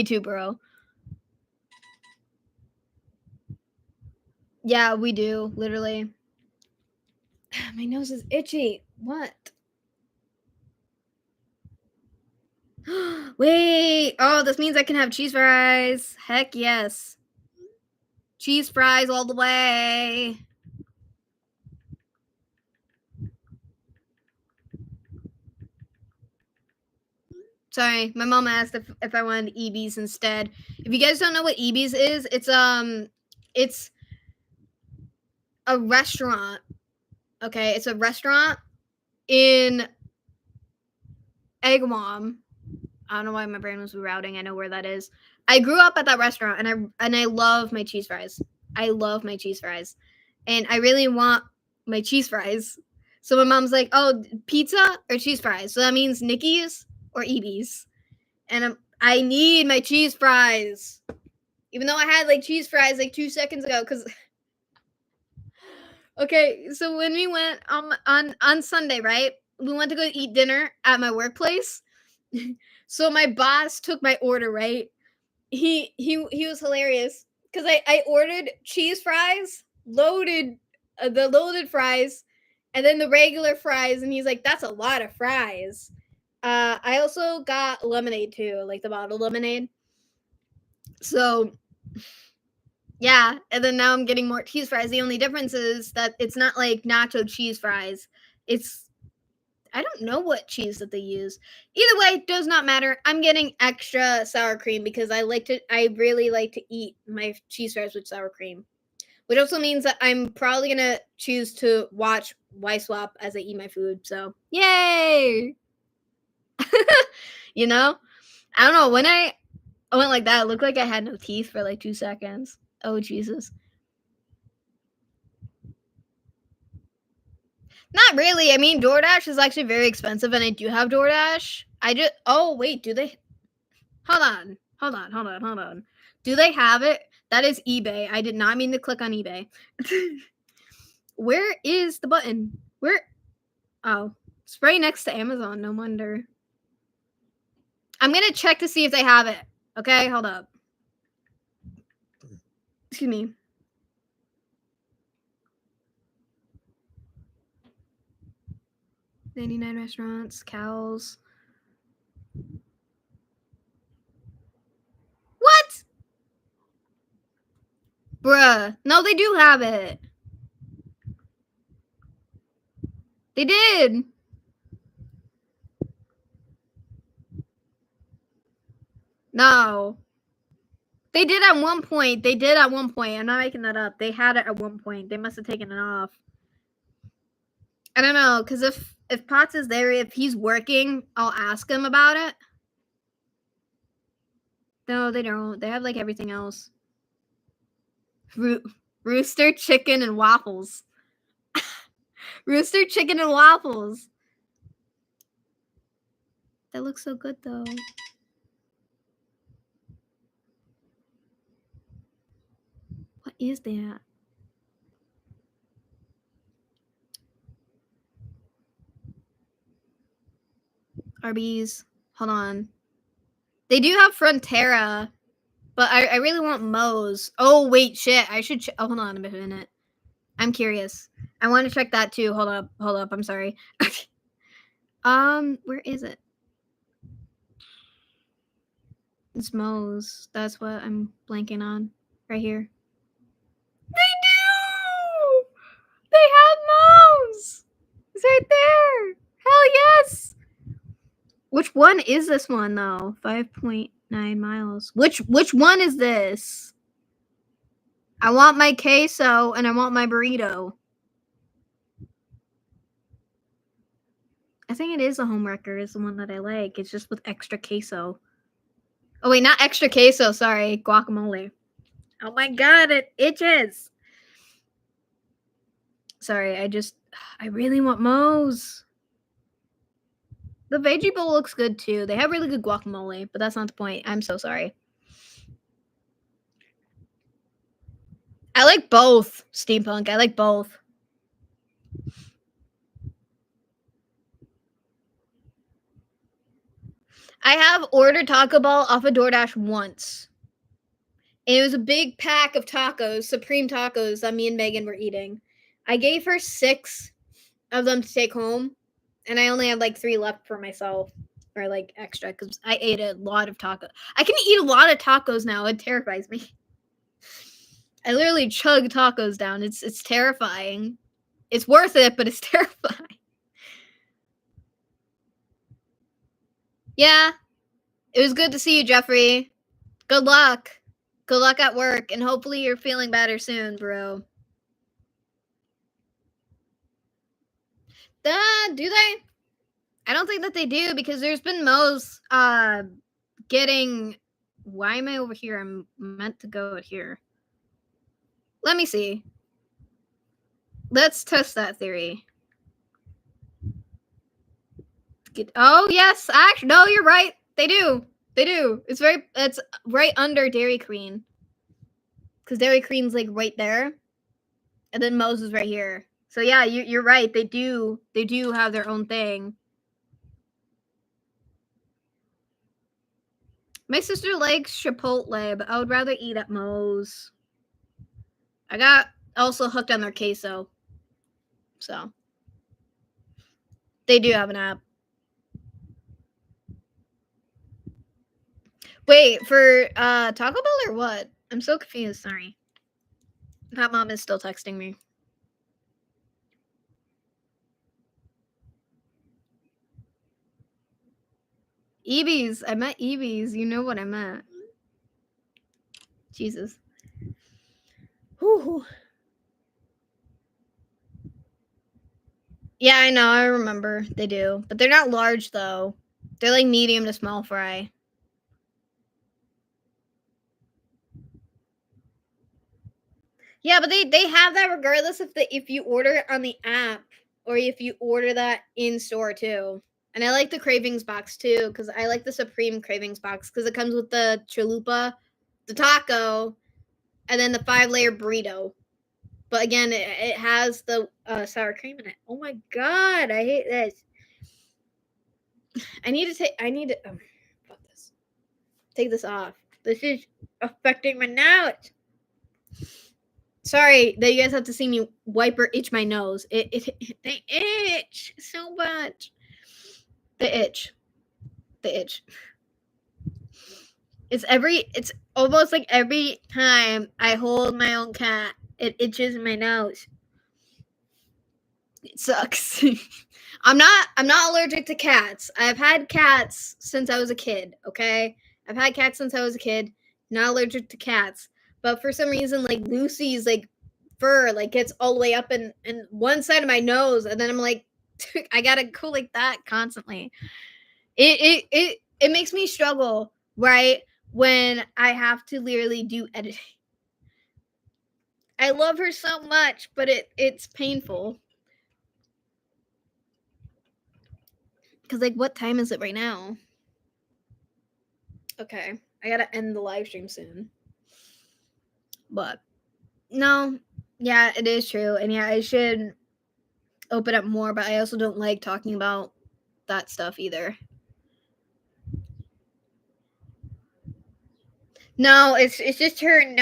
too, bro. Yeah, we do literally. My nose is itchy. What? Wait. Oh, this means I can have cheese fries. Heck yes. Cheese fries all the way. Sorry, my mom asked if I wanted EBs instead. If you guys don't know what EBs is, it's a restaurant. Okay, it's a restaurant in Egmont. I don't know why my brain was rerouting. I know where that is. I grew up at that restaurant, and I love my cheese fries. I love my cheese fries, and I really want my cheese fries. So my mom's like, "Oh, pizza or cheese fries?" So that means Nikki's or EB's, and I need my cheese fries. Even though I had like cheese fries like 2 seconds ago, because okay, so when we went on Sunday, right? We went to go eat dinner at my workplace. So my boss took my order, right? He was hilarious because I ordered cheese fries, loaded the loaded fries, and then the regular fries, and he's like, "That's a lot of fries." I also got lemonade too, like the bottled lemonade. So yeah, and then now I'm getting more cheese fries. The only difference is that it's not like nacho cheese fries. It's I don't know what cheese that they use. Either way, does not matter. I'm getting extra sour cream because I really like to eat my cheese fries with sour cream. Which also means that I'm probably gonna choose to watch Y Swap as I eat my food. So yay! You know? I don't know, when I went like that, it looked like I had no teeth for like 2 seconds. Oh Jesus. Not really. I mean, DoorDash is actually very expensive, and I do have DoorDash. I just oh wait, do they? Hold on. Do they have it? That is eBay. I did not mean to click on eBay. Where is the button? Where? Oh, it's right next to Amazon. No wonder. I'm gonna check to see if they have it. Okay, hold up. Excuse me. 99 restaurants, cows. What? Bruh. No, they do have it. They did. No. They did at one point. They did at one point. I'm not making that up. They had it at one point. They must have taken it off. I don't know, because if Potts is there, if he's working, I'll ask him about it. No, they don't. They have like everything else. Rooster chicken and waffles. Rooster chicken and waffles. That looks so good though. What is that? Arby's. Hold on. They do have Frontera, but I really want Moe's. Oh, wait, shit. I should... oh, hold on a minute. I'm curious. I want to check that too. Hold up. I'm sorry. Where is it? It's Moe's. That's what I'm blanking on. Right here. They do! They have Moe's! It's right there! Hell yes! Which one is this one though? 5.9 miles. Which one is this? I want my queso and I want my burrito. I think it is a home wrecker is the one that I like. It's just with extra queso. Oh wait, not extra queso, sorry. Guacamole. Oh my god, it itches. Sorry, I really want Moe's. The veggie bowl looks good too. They have really good guacamole, but that's not the point. I'm so sorry. I like both, Steampunk. I like both. I have ordered Taco Bell off of DoorDash once. And it was a big pack of tacos, Supreme tacos that me and Megan were eating. I gave her 6 of them to take home, and I only had like 3 left for myself, or like extra, because I ate a lot of tacos. I can eat a lot of tacos now. It terrifies me. I literally chug tacos down. It's terrifying. It's worth it, but it's terrifying. Yeah. It was good to see you, Jeffrey. Good luck. Good luck at work, and hopefully you're feeling better soon, bro. Do they? I don't think that they do, because there's been Moe's getting... Why am I over here? I'm meant to go out here. Let me see. Let's test that theory. Oh, yes. Actually, no, you're right. They do. They do. It's right under Dairy Queen. Because Dairy Queen's like right there. And then Moe's is right here. So yeah, you're right. They do have their own thing. My sister likes Chipotle, but I would rather eat at Moe's. I got also hooked on their queso. So they do have an app. Wait, for Taco Bell or what? I'm so confused, sorry. That mom is still texting me. Eevees. I met Eevees. You know what I meant. Jesus. Whew. Yeah, I know. I remember. They do. But they're not large, though. They're like medium to small fry. Yeah, but they have that regardless if you order it on the app or if you order that in store too. And I like the cravings box too, because I like the Supreme cravings box because it comes with the chalupa, the taco, and then the 5-layer burrito. But again, it has the sour cream in it. Oh my god, I hate this. I need to fuck this. Take this off. This is affecting my nose. Sorry that you guys have to see me wipe or itch my nose. They itch so much. The itch. It's almost like every time I hold my own cat, it itches my nose. It sucks. I'm not allergic to cats. I've had cats since I was a kid, okay? I've had cats since I was a kid. Not allergic to cats. But for some reason, like Lucy's like fur like gets all the way up in one side of my nose, and then I'm like, I gotta go like that constantly. It makes me struggle, right? When I have to literally do editing. I love her so much, but it's painful. Cause like, what time is it right now? Okay, I gotta end the live stream soon. But no, yeah, it is true, and yeah, I should open up more. But I also don't like talking about that stuff either. No, it's just her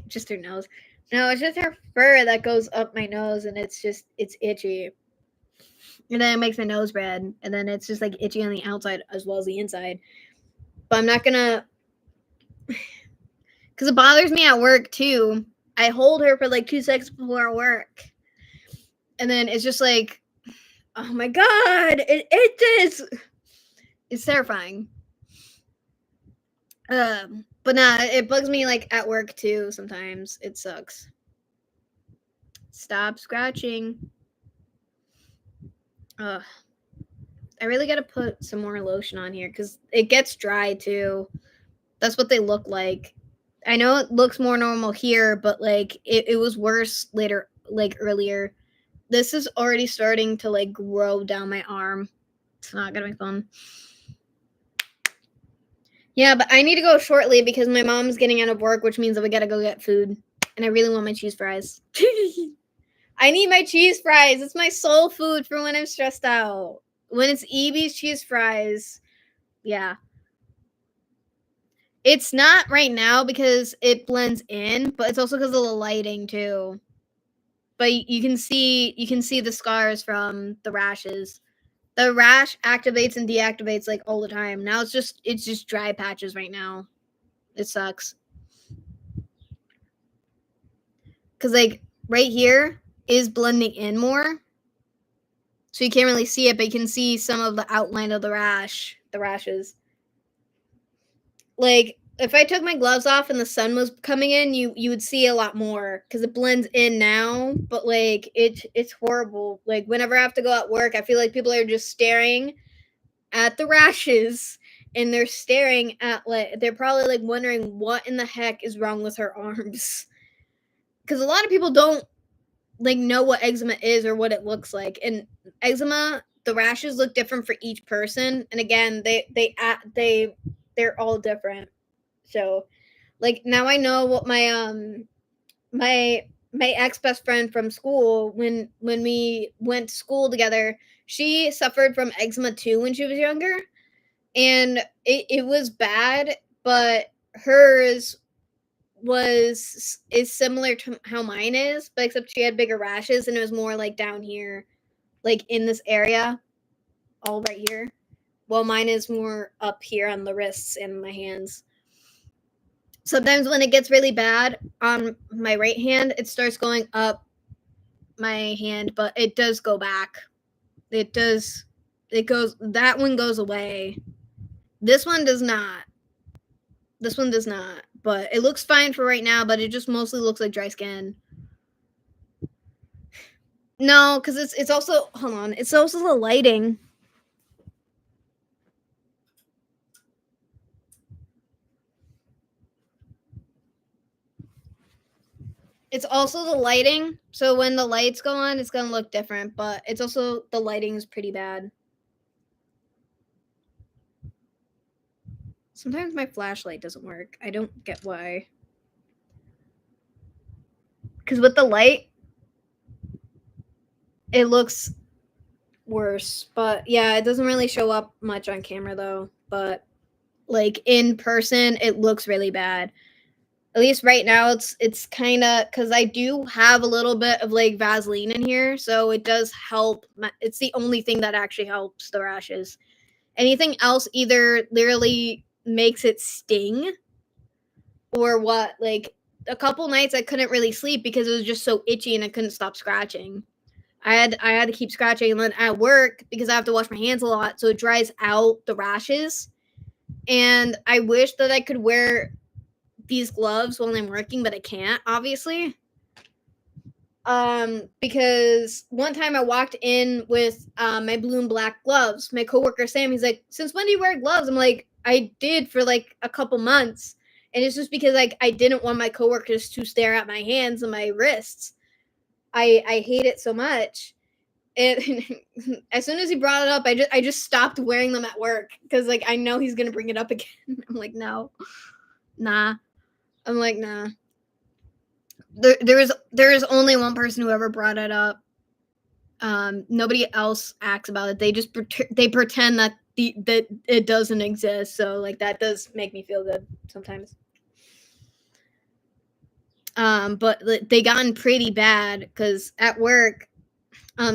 just her nose. No, it's just her fur that goes up my nose, and it's itchy. And then it makes my nose red, and then it's just like itchy on the outside as well as the inside. But I'm not gonna, because it bothers me at work too. I hold her for like 2 seconds before work, and then it's just like, oh my god, it itches. It's terrifying. But nah, it bugs me like at work too. Sometimes it sucks. Stop scratching. Ugh. I really gotta put some more lotion on here because it gets dry too. That's what they look like. I know it looks more normal here, but like it was worse later, like earlier. This is already starting to like grow down my arm. It's not gonna be fun. Yeah, but I need to go shortly because my mom's getting out of work, which means that we gotta go get food. And I really want my cheese fries. I need my cheese fries. It's my soul food for when I'm stressed out. When it's Evie's cheese fries. Yeah. It's not right now because it blends in, but it's also because of the lighting too. But you can see the scars from the rashes. The rash activates and deactivates like all the time. Now it's just dry patches right now. It sucks. Cause like right here is blending in more. So you can't really see it, but you can see some of the outline of the rashes. Like if I took my gloves off and the sun was coming in, you would see a lot more because it blends in now. But like it's horrible. Like whenever I have to go at work, I feel like people are just staring at the rashes, and they're staring at like they're probably like wondering what in the heck is wrong with her arms. Because a lot of people don't like know what eczema is or what it looks like, and eczema, the rashes look different for each person, and again they're all different. So like now I know what my ex best friend from school, when we went to school together, she suffered from eczema too when she was younger, and it was bad, but hers is similar to how mine is, but except she had bigger rashes and it was more like down here, like in this area, all right here. Well, mine is more up here on the wrists and my hands. Sometimes when it gets really bad on my right hand, it starts going up my hand, but it does go back. It does. It goes. That one goes away. This one does not. This one does not. But it looks fine for right now, but it just mostly looks like dry skin. No, because it's also, hold on, it's also the lighting. It's also the lighting. So when the lights go on, it's gonna look different, but it's also the lighting is pretty bad. Sometimes my flashlight doesn't work. I don't get why. Because with the light, it looks worse. But yeah, it doesn't really show up much on camera though. But like in person, it looks really bad. At least right now, it's kind of because I do have a little bit of like Vaseline in here, so it does help. It's the only thing that actually helps the rashes. Anything else either literally makes it sting or what. Like a couple nights I couldn't really sleep because it was just so itchy and I couldn't stop scratching. I had to keep scratching, and then at work because I have to wash my hands a lot, so it dries out the rashes. And I wish that I could wear these gloves while I'm working, but I can't, obviously. Because one time I walked in with my blue and black gloves. My coworker Sam, he's like, "Since when do you wear gloves?" I'm like, "I did for like a couple months." And it's just because like I didn't want my coworkers to stare at my hands and my wrists. I hate it so much. And as soon as he brought it up, I just stopped wearing them at work because like I know he's gonna bring it up again. I'm like, no, nah. I'm like, nah. There is only one person who ever brought it up. Nobody else acts about it. They just they pretend that that it doesn't exist. So like that does make me feel good sometimes. But they gotten pretty bad because at work,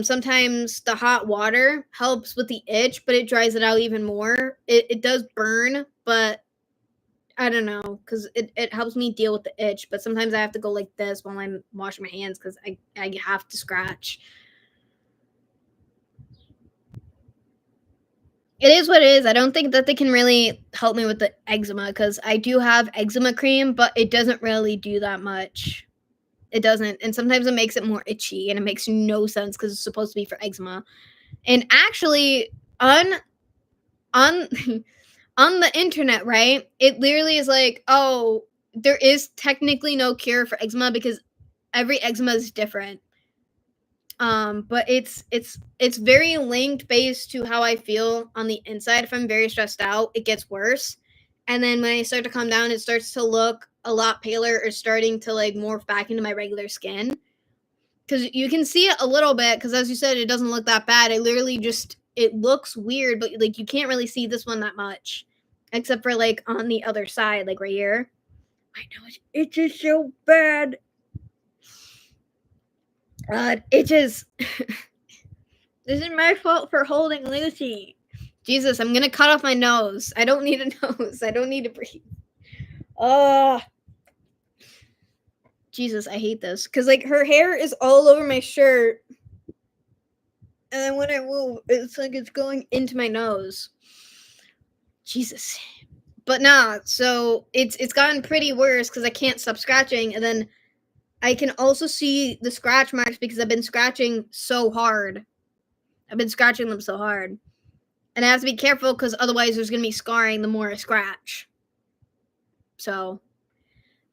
sometimes the hot water helps with the itch, but it dries it out even more. It does burn, but I don't know, because it helps me deal with the itch, but sometimes I have to go like this while I'm washing my hands because I have to scratch. It is what it is. I don't think that they can really help me with the eczema because I do have eczema cream, but it doesn't really do that much. It doesn't, and sometimes it makes it more itchy, and it makes no sense because it's supposed to be for eczema. And actually, on on the internet, right? It literally is like, oh, there is technically no cure for eczema because every eczema is different. But it's very linked based to how I feel on the inside. If I'm very stressed out, it gets worse. And then when I start to calm down, it starts to look a lot paler or starting to like morph back into my regular skin. Because you can see it a little bit, because as you said, it doesn't look that bad. It literally just it looks weird, but like you can't really see this one that much. Except for like on the other side, like right here. I know it just so bad. It just this is my fault for holding Lucy. Jesus, I'm gonna cut off my nose. I don't need a nose. I don't need to breathe. Oh, Jesus, I hate this. Cause like her hair is all over my shirt. And then when I move, it's like it's going into my nose. Jesus. But nah, so it's gotten pretty worse because I can't stop scratching, and then I can also see the scratch marks because I've been scratching so hard. I've been scratching them so hard. And I have to be careful because otherwise there's going to be scarring the more I scratch. So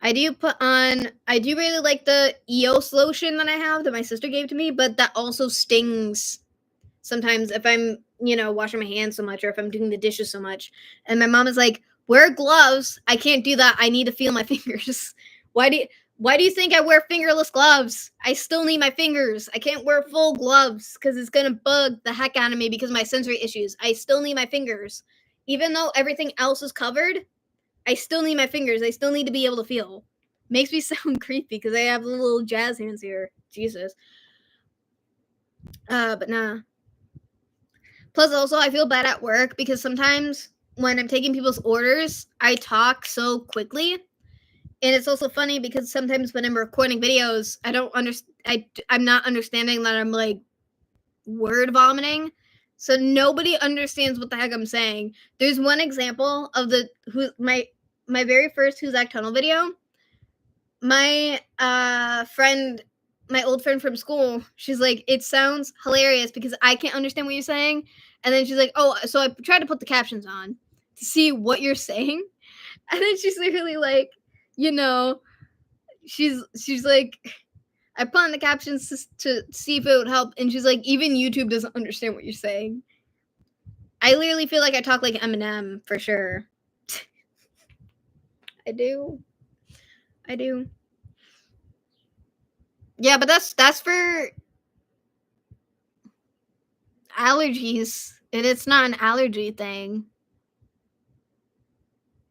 I do really like the EOS lotion that I have that my sister gave to me, but that also stings sometimes if I'm, washing my hands so much or if I'm doing the dishes so much. And my mom is like, wear gloves. I can't do that. I need to feel my fingers. Why do you think I wear fingerless gloves? I still need my fingers. I can't wear full gloves because it's going to bug the heck out of me because of my sensory issues. I still need my fingers. Even though everything else is covered, I still need my fingers. I still need to be able to feel. Makes me sound creepy because I have little jazz hands here. Jesus. But nah. Plus, also, I feel bad at work because sometimes when I'm taking people's orders, I talk so quickly. And it's also funny because sometimes when I'm recording videos, I don't understand. I'm not understanding that I'm like word vomiting, so nobody understands what the heck I'm saying. There's one example of my very first Who's That Tunnel video. My friend, my old friend from school, she's like, it sounds hilarious because I can't understand what you're saying, and then she's like, oh, so I tried to put the captions on to see what you're saying, and then she's literally like, she's like, I put on the captions to see if it would help, and she's like, even YouTube doesn't understand what you're saying. I literally feel like I talk like Eminem for sure. I do. Yeah, but that's for allergies, and it's not an allergy thing.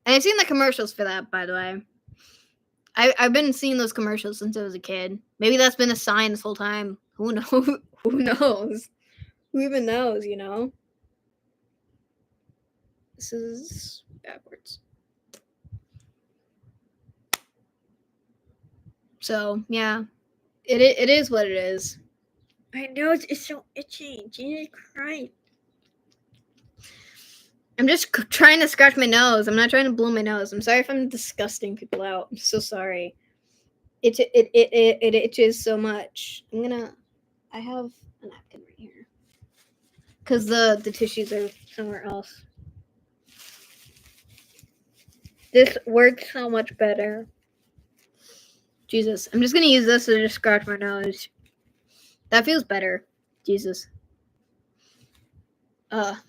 And I've seen the commercials for that, by the way. I've been seeing those commercials since I was a kid. Maybe that's been a sign this whole time. Who knows? Who knows? Who even knows, you know? This is backwards. So, yeah. It is what it is. I know it's so itchy. Jesus Christ. I'm just trying to scratch my nose. I'm not trying to blow my nose. I'm sorry if I'm disgusting people out. I'm so sorry. It itches so much. I have a napkin right here. Because the tissues are somewhere else. This works so much better. Jesus. I'm just going to use this to just scratch my nose. That feels better. Jesus.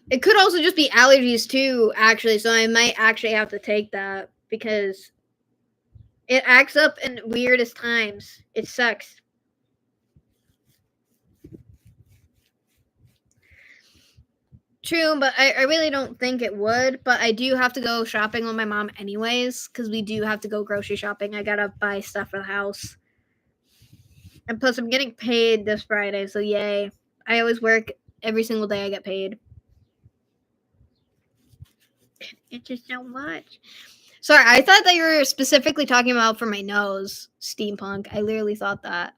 It could also just be allergies too, actually, so I might actually have to take that because it acts up in weirdest times. It sucks. True, but I really don't think it would, but I do have to go shopping with my mom anyways, because we do have to go grocery shopping. I gotta buy stuff for the house. And plus, I'm getting paid this Friday, so yay. I always work every single day I get paid. It's just so much. Sorry, I thought that you were specifically talking about for my nose, steampunk. I literally thought that.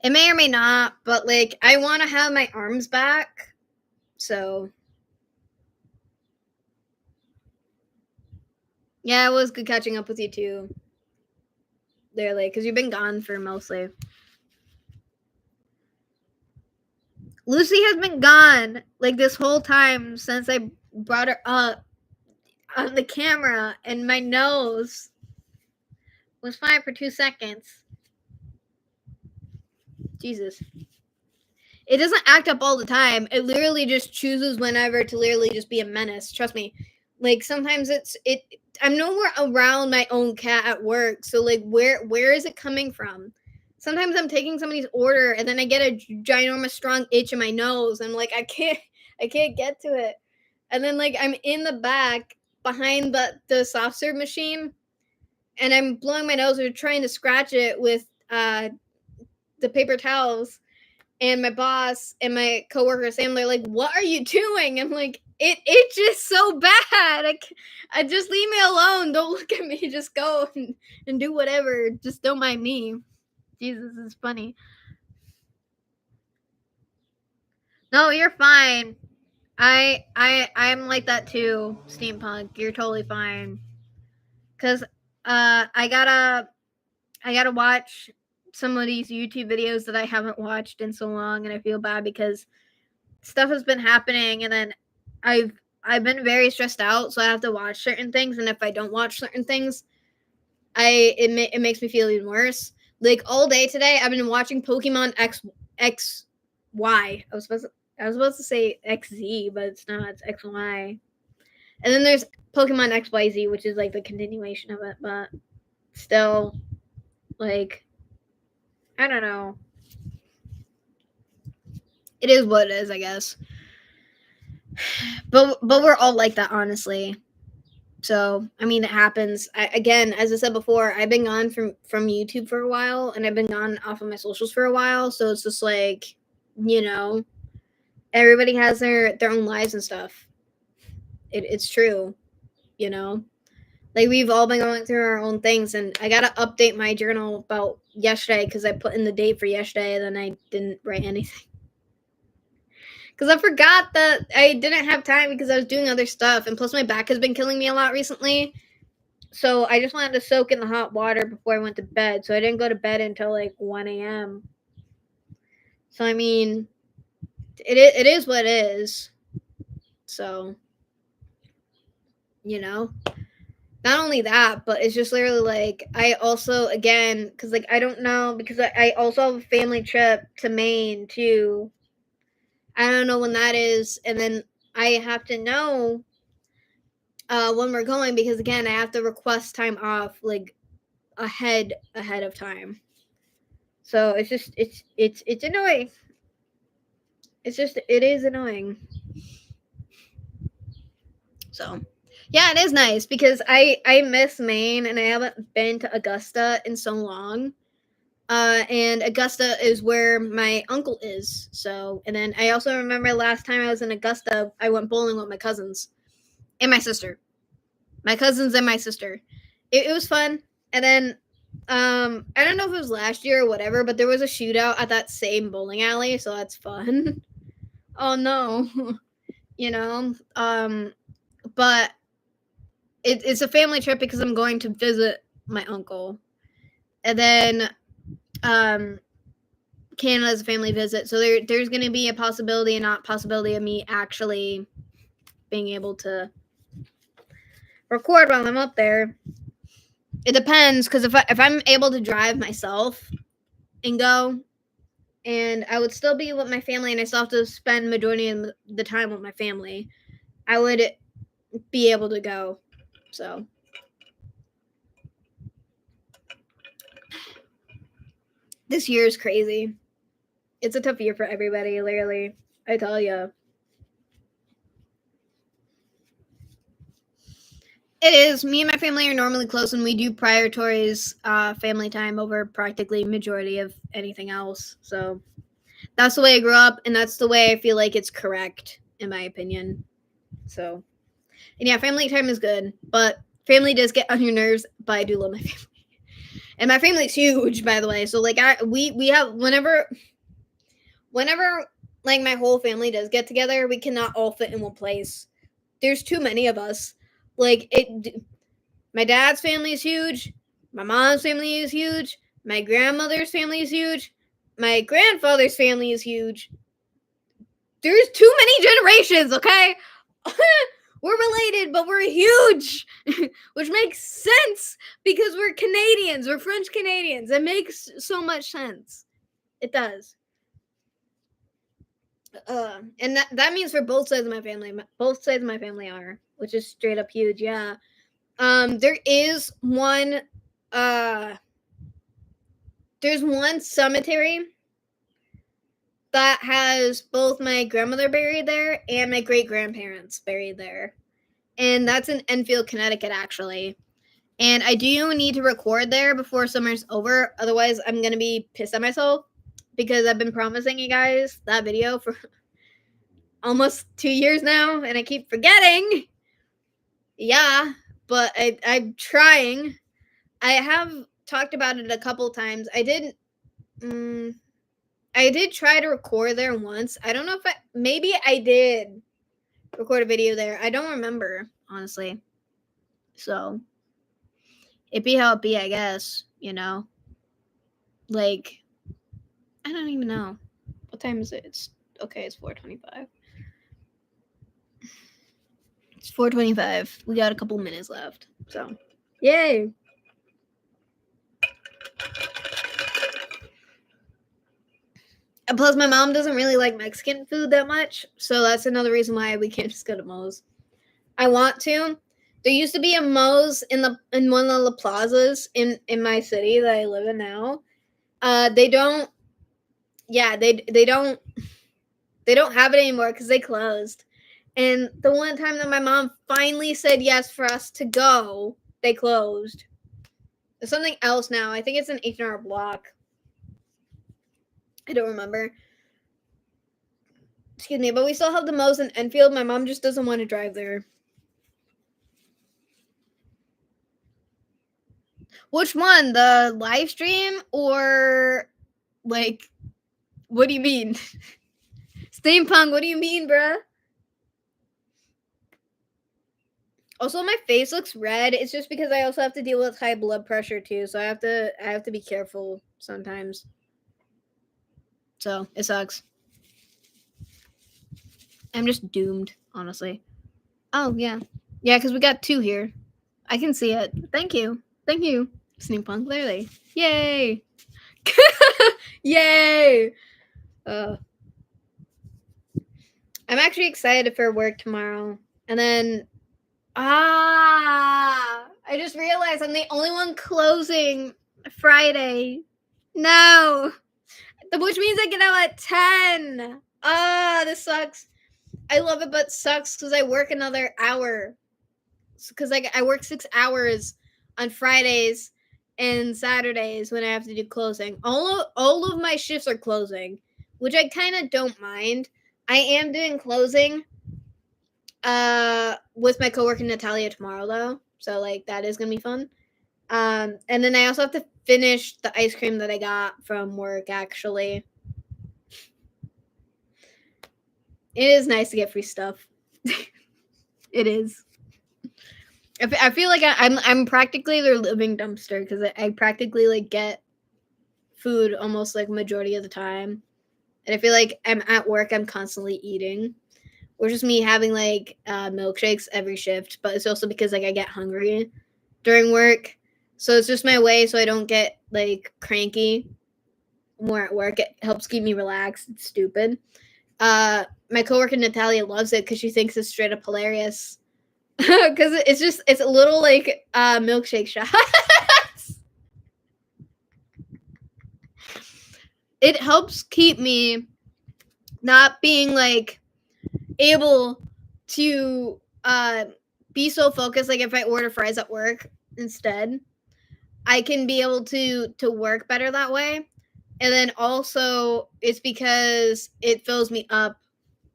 It may or may not, but like I want to have my arms back. So yeah, it was good catching up with you too. Literally, because you've been gone for mostly. Lucy has been gone like this whole time since I brought her up on the camera, and my nose was fine for 2 seconds. Jesus. It doesn't act up all the time. It literally just chooses whenever to literally just be a menace. Trust me. Like sometimes I'm nowhere around my own cat at work. So like where is it coming from? Sometimes I'm taking somebody's order and then I get a ginormous strong itch in my nose. I'm like I can't get to it. And then like I'm in the back behind the soft serve machine and I'm blowing my nose or trying to scratch it with the paper towels. And my boss and my coworker Sam, they're like, "What are you doing?" I'm like, "It itches so bad. I just leave me alone. Don't look at me. Just go and do whatever. Just don't mind me." Jesus is funny. No, you're fine. I'm like that too, steampunk. You're totally fine. Cause I gotta watch some of these YouTube videos that I haven't watched in so long, and I feel bad because stuff has been happening, and then I've been very stressed out, so I have to watch certain things, and if I don't watch certain things, it makes me feel even worse. Like all day today, I've been watching Pokemon X Y. I was supposed to say XZ, but it's not. It's XY. And then there's Pokemon XYZ, which is like the continuation of it, but still, like, I don't know. It is what it is, I guess. But we're all like that, honestly. So I mean, it happens. Again, as I said before, I've been gone from YouTube for a while, and I've been gone off of my socials for a while. So it's just like, you know, everybody has their own lives and stuff. It's true, you know. Like we've all been going through our own things, and I gotta update my journal about yesterday because I put in the date for yesterday, and then I didn't write anything. Because I forgot that I didn't have time because I was doing other stuff. And plus, my back has been killing me a lot recently. So I just wanted to soak in the hot water before I went to bed. So I didn't go to bed until like 1 a.m. So, I mean, it is what it is. So, you know. Not only that, but it's just literally like, I also, again, because like, I don't know, because I also have a family trip to Maine too. I don't know when that is, and then I have to know when we're going because again I have to request time off like ahead of time. So it's just it's annoying. It is annoying. So Yeah, it is nice because I miss Maine and I haven't been to Augusta in so long. And Augusta is where my uncle is. So, and then I also remember last time I was in Augusta, I went bowling with my cousins and my sister. My cousins and my sister. It was fun. And then I don't know if it was last year or whatever, but there was a shootout at that same bowling alley, so that's fun. Oh no. you know. But it's a family trip because I'm going to visit my uncle. And then Canada's a family visit, so there's going to be a possibility and not possibility of me actually being able to record while I'm up there. It depends because if I'm able to drive myself and go, and I would still be with my family, and I still have to spend majority of the time with my family, I would be able to go. So this year is crazy. It's a tough year for everybody, literally. I tell you. It is. Me and my family are normally close, and we do prioritize family time over practically majority of anything else. So that's the way I grew up, and that's the way I feel like it's correct, in my opinion. So, and yeah, family time is good, but family does get on your nerves. But I do love my family, and my family's huge, by the way. So like, we have whenever like my whole family does get together, we cannot all fit in one place. There's too many of us. Like it, my dad's family is huge. My mom's family is huge. My grandmother's family is huge. My grandfather's family is huge. There's too many generations, okay? We're related, but we're huge, which makes sense because we're Canadians. We're French Canadians. It makes so much sense. It does. And that means for both sides of my family. Both sides of my family are, which is straight up huge. Yeah. There is one. There's one cemetery that has both my grandmother buried there and my great grandparents buried there, and that's in Enfield, Connecticut, actually. And I do need to record there before summer's over. Otherwise, I'm gonna be pissed at myself because I've been promising you guys that video for almost 2 years now, and I keep forgetting. Yeah, but I'm trying. I have talked about it a couple times. I did try to record there once. I don't know if maybe I did record a video there. I don't remember, honestly. So it be how it be, I guess, Like, I don't even know. What time is it? It's okay, it's 4:25. It's 4:25. We got a couple minutes left. So yay. And plus, my mom doesn't really like Mexican food that much, so that's another reason why we can't just go to Moe's. I want to. There used to be a Moe's in one of the plazas in my city that I live in now. They don't. Yeah, they don't have it anymore because they closed. And the one time that my mom finally said yes for us to go, they closed. There's something else now. I think it's an H&R Block. I don't remember. Excuse me, but we still have the Moe's in Enfield. My mom just doesn't want to drive there. Which one? The live stream or like what do you mean? Steampunk, what do you mean, bruh? Also, my face looks red. It's just because I also have to deal with high blood pressure too, so I have to be careful sometimes. So it sucks. I'm just doomed, honestly. Oh yeah, because we got 2 here. I can see it. Thank you, Steampunk. Clearly, yay, yay. I'm actually excited for work tomorrow, and then I just realized I'm the only one closing Friday. No. Which means I get out at 10. This sucks. I love it, but sucks because I work another hour. because I work 6 hours on Fridays and Saturdays when I have to do closing. All of my shifts are closing, which I kind of don't mind. I am doing closing with my coworker Natalia tomorrow though, so like that is gonna be fun. And then I also have to finish the ice cream that I got from work. Actually, it is nice to get free stuff. It is. I feel like I'm practically their living dumpster because I practically like get food almost like majority of the time, and I feel like I'm at work. I'm constantly eating, or just me having like milkshakes every shift. But it's also because like I get hungry during work, so it's just my way so I don't get like cranky more at work. It helps keep me relaxed. It's stupid. My coworker Natalia loves it because she thinks it's straight up hilarious. Because it's a little like milkshake shots. It helps keep me not being like able to be so focused. Like if I order fries at work instead, I can be able to work better that way. And then also it's because it fills me up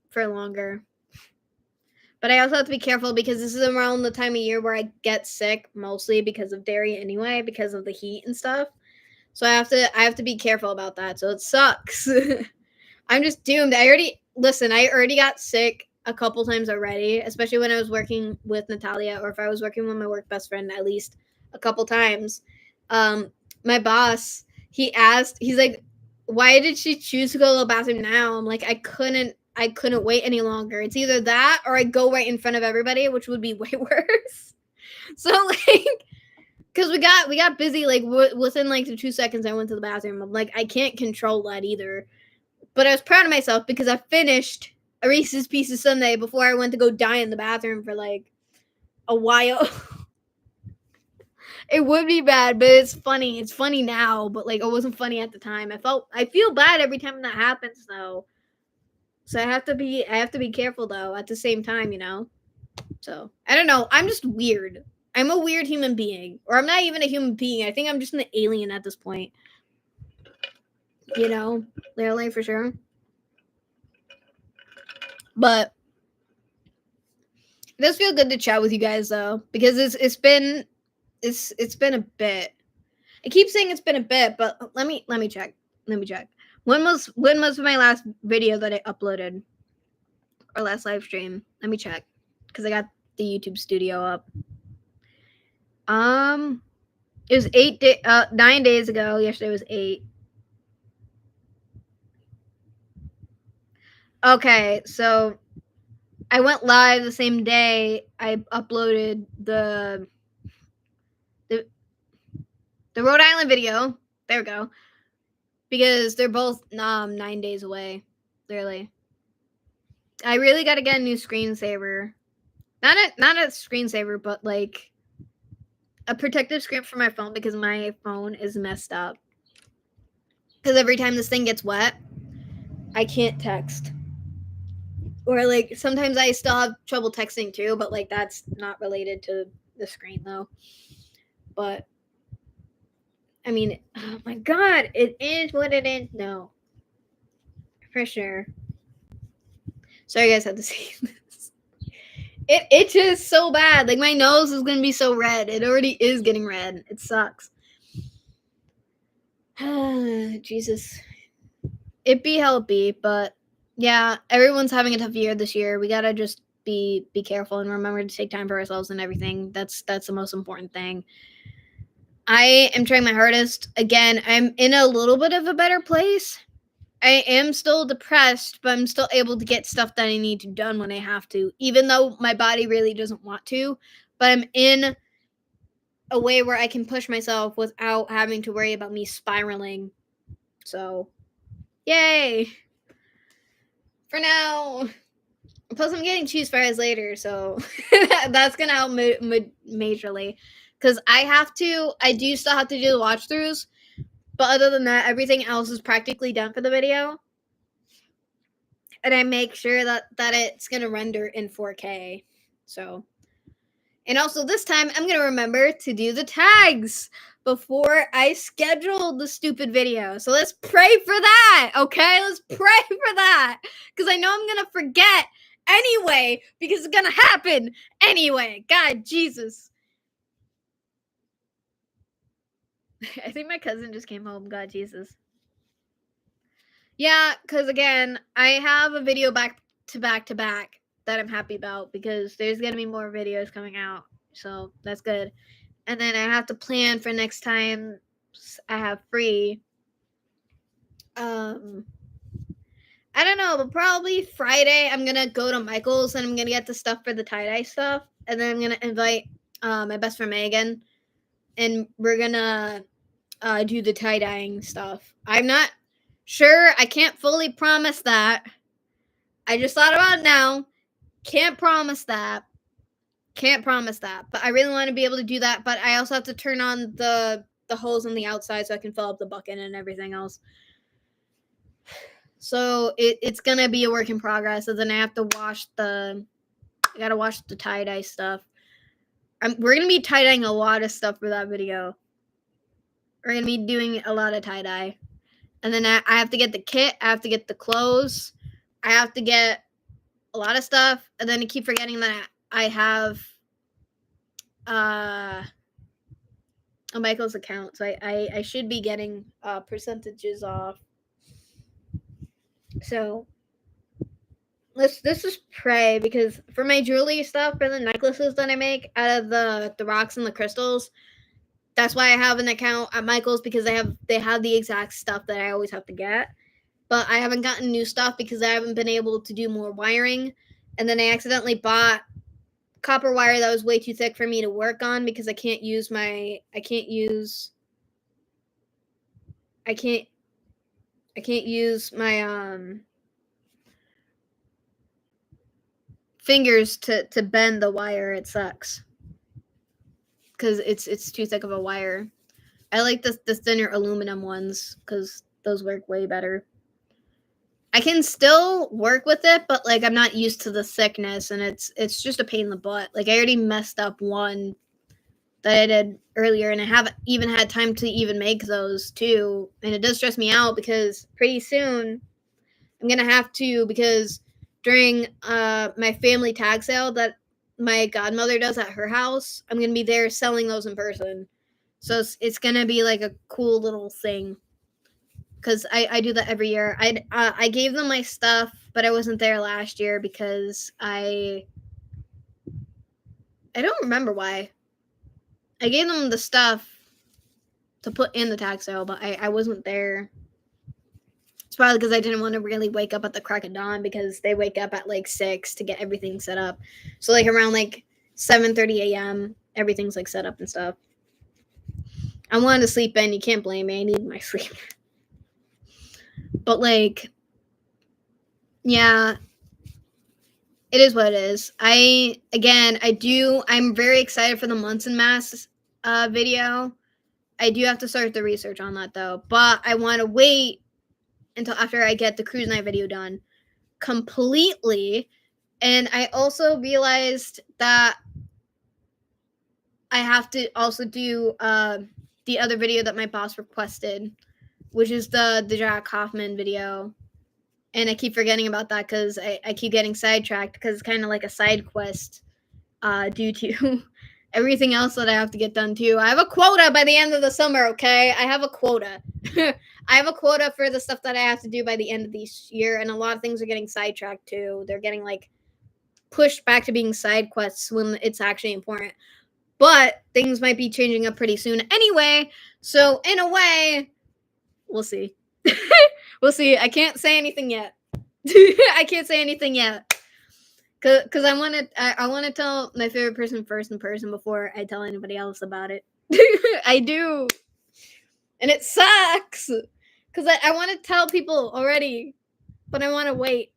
for longer. But I also have to be careful because this is around the time of year where I get sick, mostly because of dairy anyway, because of the heat and stuff. So I have to be careful about that. So it sucks. I'm just doomed. I already got sick a couple times already, especially when I was working with Natalia, or if I was working with my work best friend at least a couple times. My boss, he's like, why did she choose to go to the bathroom now? I'm like, I couldn't wait any longer. It's either that or I go right in front of everybody, which would be way worse. So like, because we got busy like within like the 2 seconds I went to the bathroom. I'm like, I can't control that either. But I was proud of myself because I finished a Reese's Pieces sundae before I went to go die in the bathroom for like a while. It would be bad, but it's funny. It's funny now, but like it wasn't funny at the time. I feel bad every time that happens though. So I have to be careful though at the same time, you know? So I don't know. I'm just weird. I'm a weird human being. Or I'm not even a human being. I think I'm just an alien at this point. You know? Literally for sure. But it does feel good to chat with you guys though. Because it's been a bit. I keep saying it's been a bit, but let me check. Let me check. When was my last video that I uploaded? Or last live stream? Let me check. Because I got the YouTube studio up. It was 9 days ago. Yesterday was 8. Okay, so I went live the same day I uploaded the Rhode Island video. There we go. Because they're both 9 days away. Literally. I really got to get a new screensaver. Not a screensaver, but like a protective screen for my phone because my phone is messed up. Because every time this thing gets wet, I can't text. Or like sometimes I still have trouble texting too, but like that's not related to the screen though. But I mean, oh my god, it is what it is. No, for sure. Sorry, guys, had to see this. It itches so bad. Like my nose is gonna be so red. It already is getting red. It sucks. Jesus. It be how it be, but yeah, everyone's having a tough year this year. We gotta just be careful and remember to take time for ourselves and everything. That's the most important thing. I am trying my hardest. Again, I'm in a little bit of a better place. I am still depressed, but I'm still able to get stuff that I need to done when I have to, even though my body really doesn't want to. But I'm in a way where I can push myself without having to worry about me spiraling. So, yay! For now. Plus, I'm getting cheese fries later, so that's gonna help majorly. Because I do still have to do the watch throughs, but other than that, everything else is practically done for the video. And I make sure that it's gonna render in 4K. So, And also this time, I'm going to remember to do the tags before I schedule the stupid video. So let's pray for that, okay? Let's pray for that. Because I know I'm going to forget anyway, because it's going to happen anyway. God, Jesus. I think my cousin just came home. God, Jesus. Yeah, because again, I have a video back to back that I'm happy about because there's going to be more videos coming out. So that's good. And then I have to plan for next time I have free. I don't know, but probably Friday I'm gonna go to Michael's and I'm gonna get the stuff for the tie-dye stuff. And then I'm gonna invite my best friend Megan and we're gonna do the tie-dyeing stuff. I'm not sure. I can't fully promise that. I just thought about it now. Can't promise that. But I really want to be able to do that. But I also have to turn on the hose on the outside so I can fill up the bucket and everything else. So it's gonna be a work in progress. And then I have to wash I gotta wash the tie-dye stuff. We're gonna be tie-dyeing a lot of stuff for that video. We're gonna be doing a lot of tie-dye. And then I have to get the kit, I have to get the clothes, I have to get a lot of stuff, and then I keep forgetting that I have a Michael's account, so I should be getting percentages off. So let's just pray, because for my jewelry stuff, for the necklaces that I make out of the rocks and the crystals, that's why I have an account at Michael's, because they have the exact stuff that I always have to get. But I haven't gotten new stuff because I haven't been able to do more wiring. And then I accidentally bought copper wire that was way too thick for me to work on because I can't use my fingers to bend the wire. It sucks because it's too thick of a wire. I like the thinner aluminum ones because those work way better. I can still work with it, but like I'm not used to the thickness, and it's just a pain in the butt. Like I already messed up one that I did earlier, and I haven't even had time to even make those too. And it does stress me out because pretty soon I'm gonna have to, because during my family tag sale that my godmother does at her house, I'm gonna be there selling those in person. So it's gonna be like a cool little thing. Because I do that every year. I gave them my stuff, but I wasn't there last year because I don't remember why. I gave them the stuff to put in the tag sale, but I wasn't there. It's probably because I didn't want to really wake up at the crack of dawn, because they wake up at like 6 to get everything set up. So like around like 7:30 a.m. everything's like set up and stuff. I wanted to sleep in. You can't blame me. I need my sleep. But like, yeah, it is what it is. I'm very excited for the Munson Mass video. I do have to start the research on that though, but I want to wait until after I get the cruise night video done completely. And I also realized that I have to also do the other video that my boss requested, which is the Jack Hoffman video. And I keep forgetting about that because I keep getting sidetracked, because it's kind of like a side quest due to everything else that I have to get done too. I have a quota by the end of the summer, okay? I have a quota. I have a quota for the stuff that I have to do by the end of this year, and a lot of things are getting sidetracked too. They're getting like pushed back to being side quests when it's actually important. But things might be changing up pretty soon anyway. So in a way, we'll see. We'll see. I can't say anything yet. I can't say anything yet. Because I want to tell my favorite person first in person before I tell anybody else about it. I do. And it sucks. Because I want to tell people already, but I want to wait.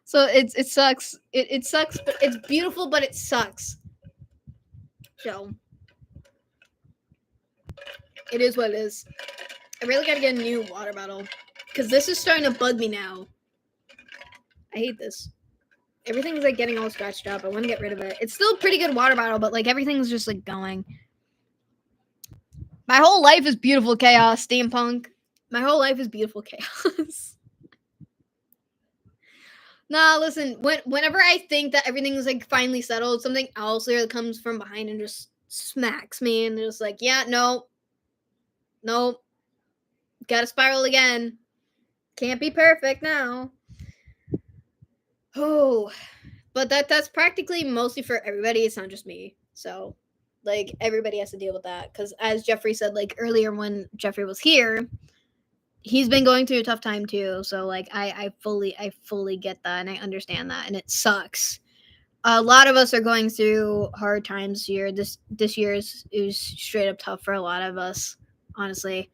So it sucks. It sucks, but it's beautiful, but it sucks. So it is what it is. I really gotta get a new water bottle, because this is starting to bug me now. I hate this. Everything's like getting all scratched up. I want to get rid of it. It's still a pretty good water bottle, but like everything's just like going. My whole life is beautiful chaos, steampunk. My whole life is beautiful chaos. Nah, listen. Whenever I think that everything's like finally settled, something else there comes from behind and just smacks me, and just like, yeah, no, gotta spiral again. Can't be perfect now. Oh, but that's practically mostly for everybody. It's not just me. So, like, everybody has to deal with that. Because as Jeffrey said, like, earlier when Jeffrey was here, he's been going through a tough time too. So, like, I fully get that and I understand that. And it sucks. A lot of us are going through hard times here. This year is straight up tough for a lot of us, honestly.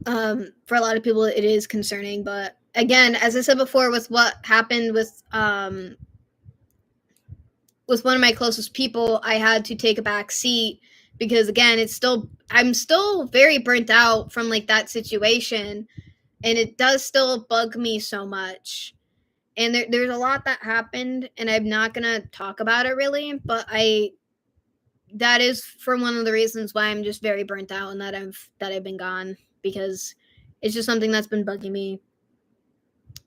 For a lot of people, it is concerning. But again, as I said before, with what happened with one of my closest people, I had to take a back seat because again, I'm still very burnt out from like that situation, and it does still bug me so much. And there's a lot that happened, and I'm not gonna talk about it really, but that is for one of the reasons why I'm just very burnt out and that I've been gone, because it's just something that's been bugging me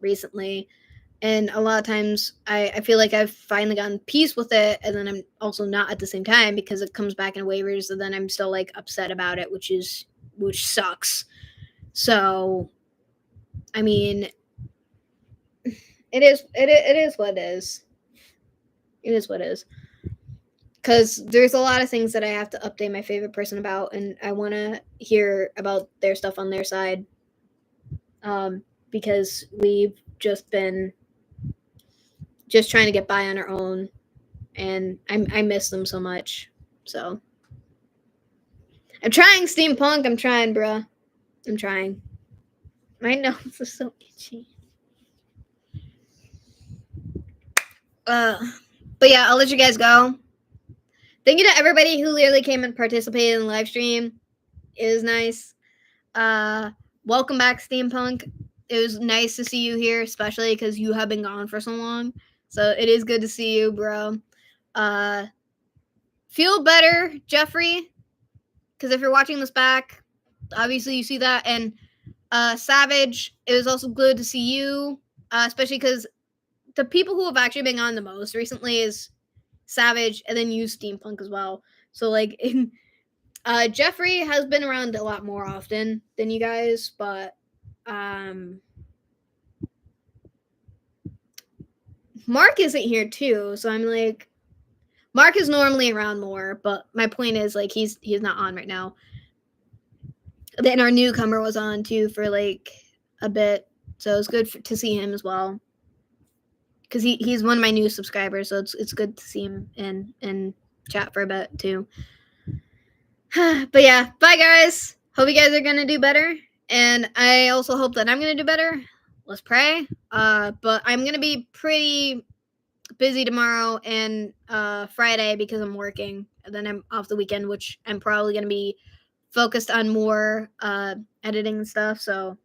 recently. And a lot of times I feel like I've finally gotten peace with it, and then I'm also not at the same time because it comes back in waivers, and then I'm still like upset about it, which sucks. So, I mean, it is what it is. It is what it is. Because there's a lot of things that I have to update my favorite person about, and I want to hear about their stuff on their side. Because we've just been trying to get by on our own, and I miss them so much. So I'm trying, steampunk. I'm trying, bruh. I'm trying. My nose is so itchy. But yeah, I'll let you guys go. Thank you to everybody who literally came and participated in the live stream. It was nice. Welcome back, steampunk. It was nice to see you here, especially because you have been gone for so long. So it is good to see you, bro. Feel better, Jeffrey, because if you're watching this back, obviously you see that. And Savage, it was also good to see you, especially because the people who have actually been on the most recently is Savage, and then you, steampunk, as well. So like Jeffrey has been around a lot more often than you guys, but Mark isn't here too, so I'm like, Mark is normally around more, but my point is like he's not on right now. Then our newcomer was on too for like a bit, so it was good to see him as well, because he's one of my new subscribers, so it's good to see him and chat for a bit too. But yeah, bye guys. Hope you guys are gonna do better, and I also hope that I'm gonna do better. Let's pray. But I'm gonna be pretty busy tomorrow and Friday because I'm working, and then I'm off the weekend, which I'm probably gonna be focused on more editing and stuff, so,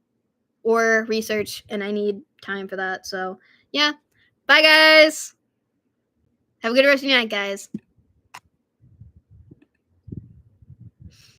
or research, and I need time for that. So yeah, bye guys. Have a good rest of your night, guys.